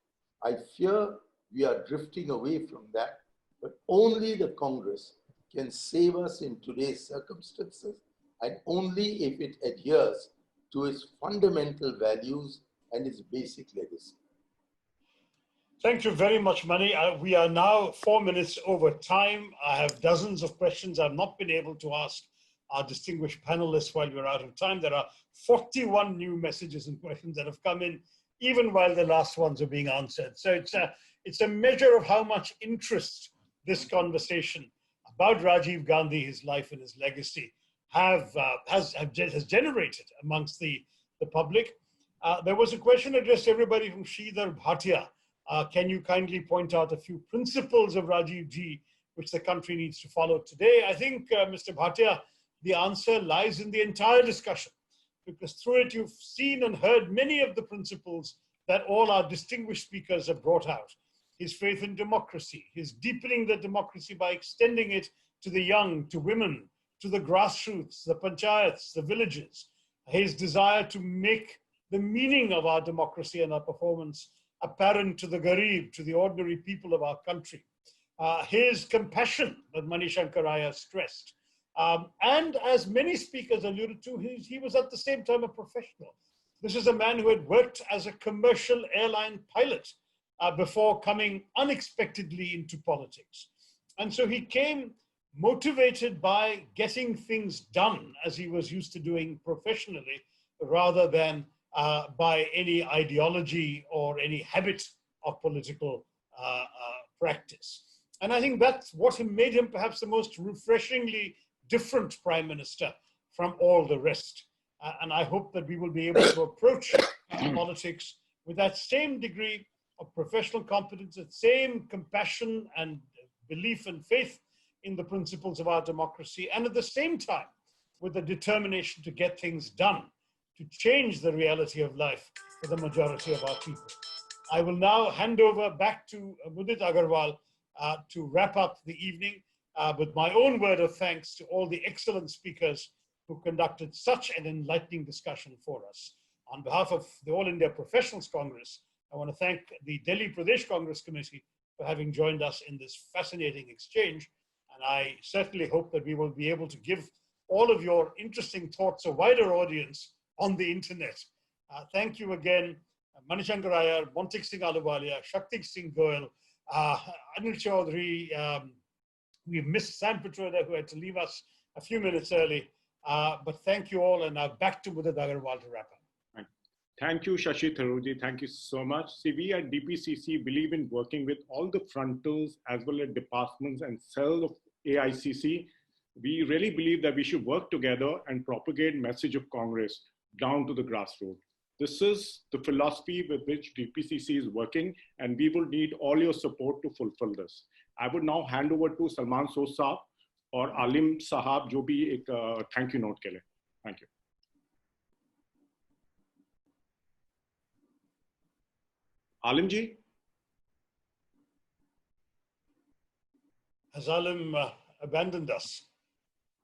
I fear we are drifting away from that, but only the Congress can save us in today's circumstances, and only if it adheres to its fundamental values and its basic legacy. Thank you very much, Mani. We are now 4 minutes over time. I have dozens of questions I've not been able to ask our distinguished panelists while we're out of time. There are 41 new messages and questions that have come in, even while the last ones are being answered. So it's a measure of how much interest this conversation about Rajiv Gandhi, his life and his legacy, has generated amongst the public. There was a question addressed to everybody from Sridhar Bhatia. Can you kindly point out a few principles of Rajiv Ji which the country needs to follow today? I think, Mr. Bhatia, the answer lies in the entire discussion, because through it you've seen and heard many of the principles that all our distinguished speakers have brought out. His faith in democracy, his deepening the democracy by extending it to the young, to women, to the grassroots, the panchayats, the villages, his desire to make the meaning of our democracy and our performance apparent to the Garib, to the ordinary people of our country. His compassion that Mani Shankar Aiyar stressed. And as many speakers alluded to, he was at the same time a professional. This is a man who had worked as a commercial airline pilot before coming unexpectedly into politics. And so he came motivated by getting things done as he was used to doing professionally, rather than by any ideology or any habit of political practice. And I think that's what made him perhaps the most refreshingly different prime minister from all the rest. And I hope that we will be able to approach politics with that same degree of professional competence, the same compassion and belief and faith in the principles of our democracy, and at the same time with the determination to get things done, to change the reality of life for the majority of our people. I will now hand over back to Mudit Agarwal to wrap up the evening with my own word of thanks to all the excellent speakers who conducted such an enlightening discussion for us. On behalf of the All India Professionals Congress, I want to thank the Delhi Pradesh Congress Committee for having joined us in this fascinating exchange. And I certainly hope that we will be able to give all of your interesting thoughts a wider audience on the internet. Thank you again, Shankar Aiyar, Montek Singh Ahluwalia, Shaktisinh Gohil, Anil Chaudhary. We've missed Sam Pitroda, who had to leave us a few minutes early. But thank you all, and now back to Mudit Agarwal to wrap up. Thank you, Shashi Tharoor ji. Thank you so much. See, we at DPCC believe in working with all the frontals as well as departments and cells of AICC. We really believe that we should work together and propagate message of Congress down to the grassroots. This is the philosophy with which DPCC is working, and we will need all your support to fulfill this. I would now hand over to Salman Sood Saab or Alim Sahab, jo bhi ek thank you note ke liye. Thank you. Alim ji? Has Alim abandoned us?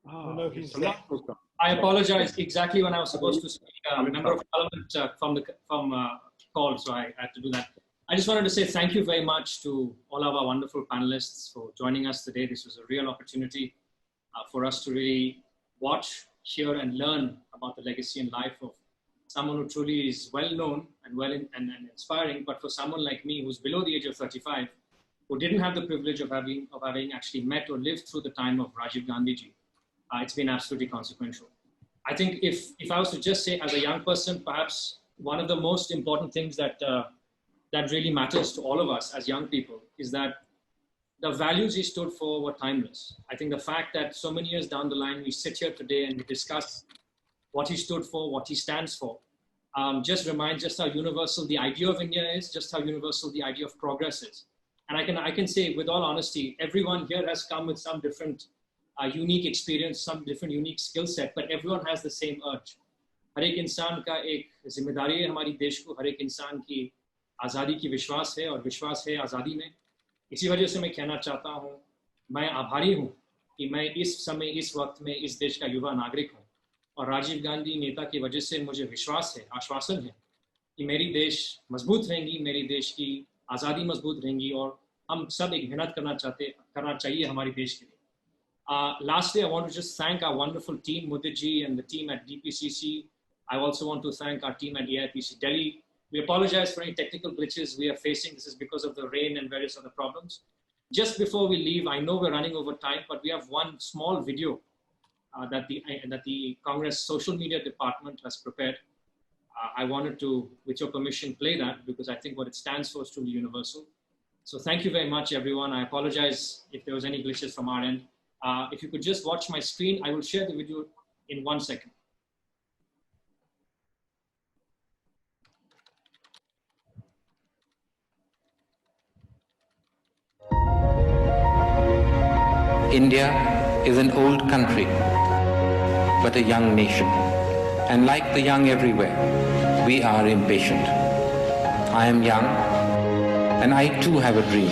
No, he's there. I apologize. Exactly when I was supposed to speak, a member of parliament from called, so I had to do that. I just wanted to say thank you very much to all of our wonderful panelists for joining us today. This was a real opportunity for us to really watch, hear, and learn about the legacy and life of someone who truly is well known and and inspiring, but for someone like me who's below the age of 35, who didn't have the privilege of having actually met or lived through the time of Rajiv Gandhi ji, it's been absolutely consequential. I think if I was to just say as a young person, perhaps one of the most important things that that really matters to all of us as young people is that the values he stood for were timeless. I think the fact that so many years down the line, we sit here today and we discuss what he stood for, what he stands for, just reminds just how universal the idea of India is, just how universal the idea of progress is. And I can say with all honesty, everyone here has come with some different unique experience, some different unique skill set, but everyone has the same urge. हर एक इंसान का एक जिम्मेदारी है हमारी देश को, हर एक इंसान की आज़ादी की विश्वास है और विश्वास है आज़ादी में. इसी वजह से मैं कहना चाहता हूँ, मैं आभारी हूँ कि मैं इस समय, इस वक्त में इस देश का युवा नागरिक हूँ, और राजीव गांधी नेता की वजह से मुझे विश्वास है, आश्वासन है कि मेरी देश मजबूत रहेंगी, मेरी देश की आज़ादी मजबूत रहेंगी, और हम सब एक मेहनत करना चाहिए हमारी देश के लिए. Lastly, I want to just thank our wonderful team, Mudit ji and the team at DPCC. I also want to thank our team at AIPC Delhi. We apologize for any technical glitches we are facing. This is because of the rain and various other problems. Just before we leave, I know we're running over time, but we have one small video that the Congress social media department has prepared. I wanted to, with your permission, play that because I think what it stands for is truly universal. So thank you very much, everyone. I apologize if there was any glitches from our end. If you could just watch my screen, I will share the video in 1 second. India is an old country, but a young nation. And like the young everywhere, we are impatient. I am young, and I too have a dream.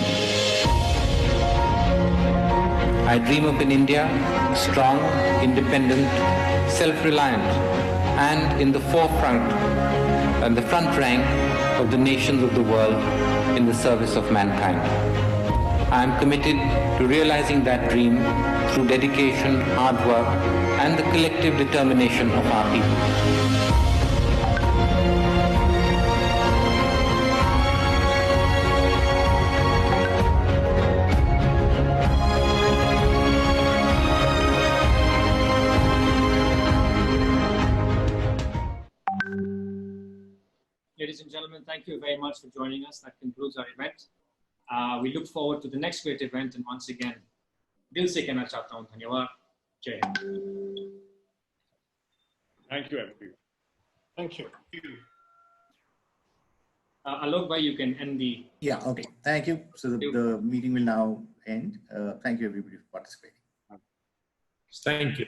I dream of an India strong, independent, self-reliant, and in the forefront and the front rank of the nations of the world in the service of mankind. I am committed to realizing that dream through dedication, hard work, and the collective determination of our people. ladies and gentlemen, thank you very much for joining us. That concludes our event. We look forward to the next great event, and once again, दिल से कहना चाहता हूँ धन्यवाद. जय Hind. Thank you, everyone. Thank you. Alok bhai, you can end the. Yeah, okay. Thank you. So the meeting will now end. Thank you, everybody, for participating. Thank you.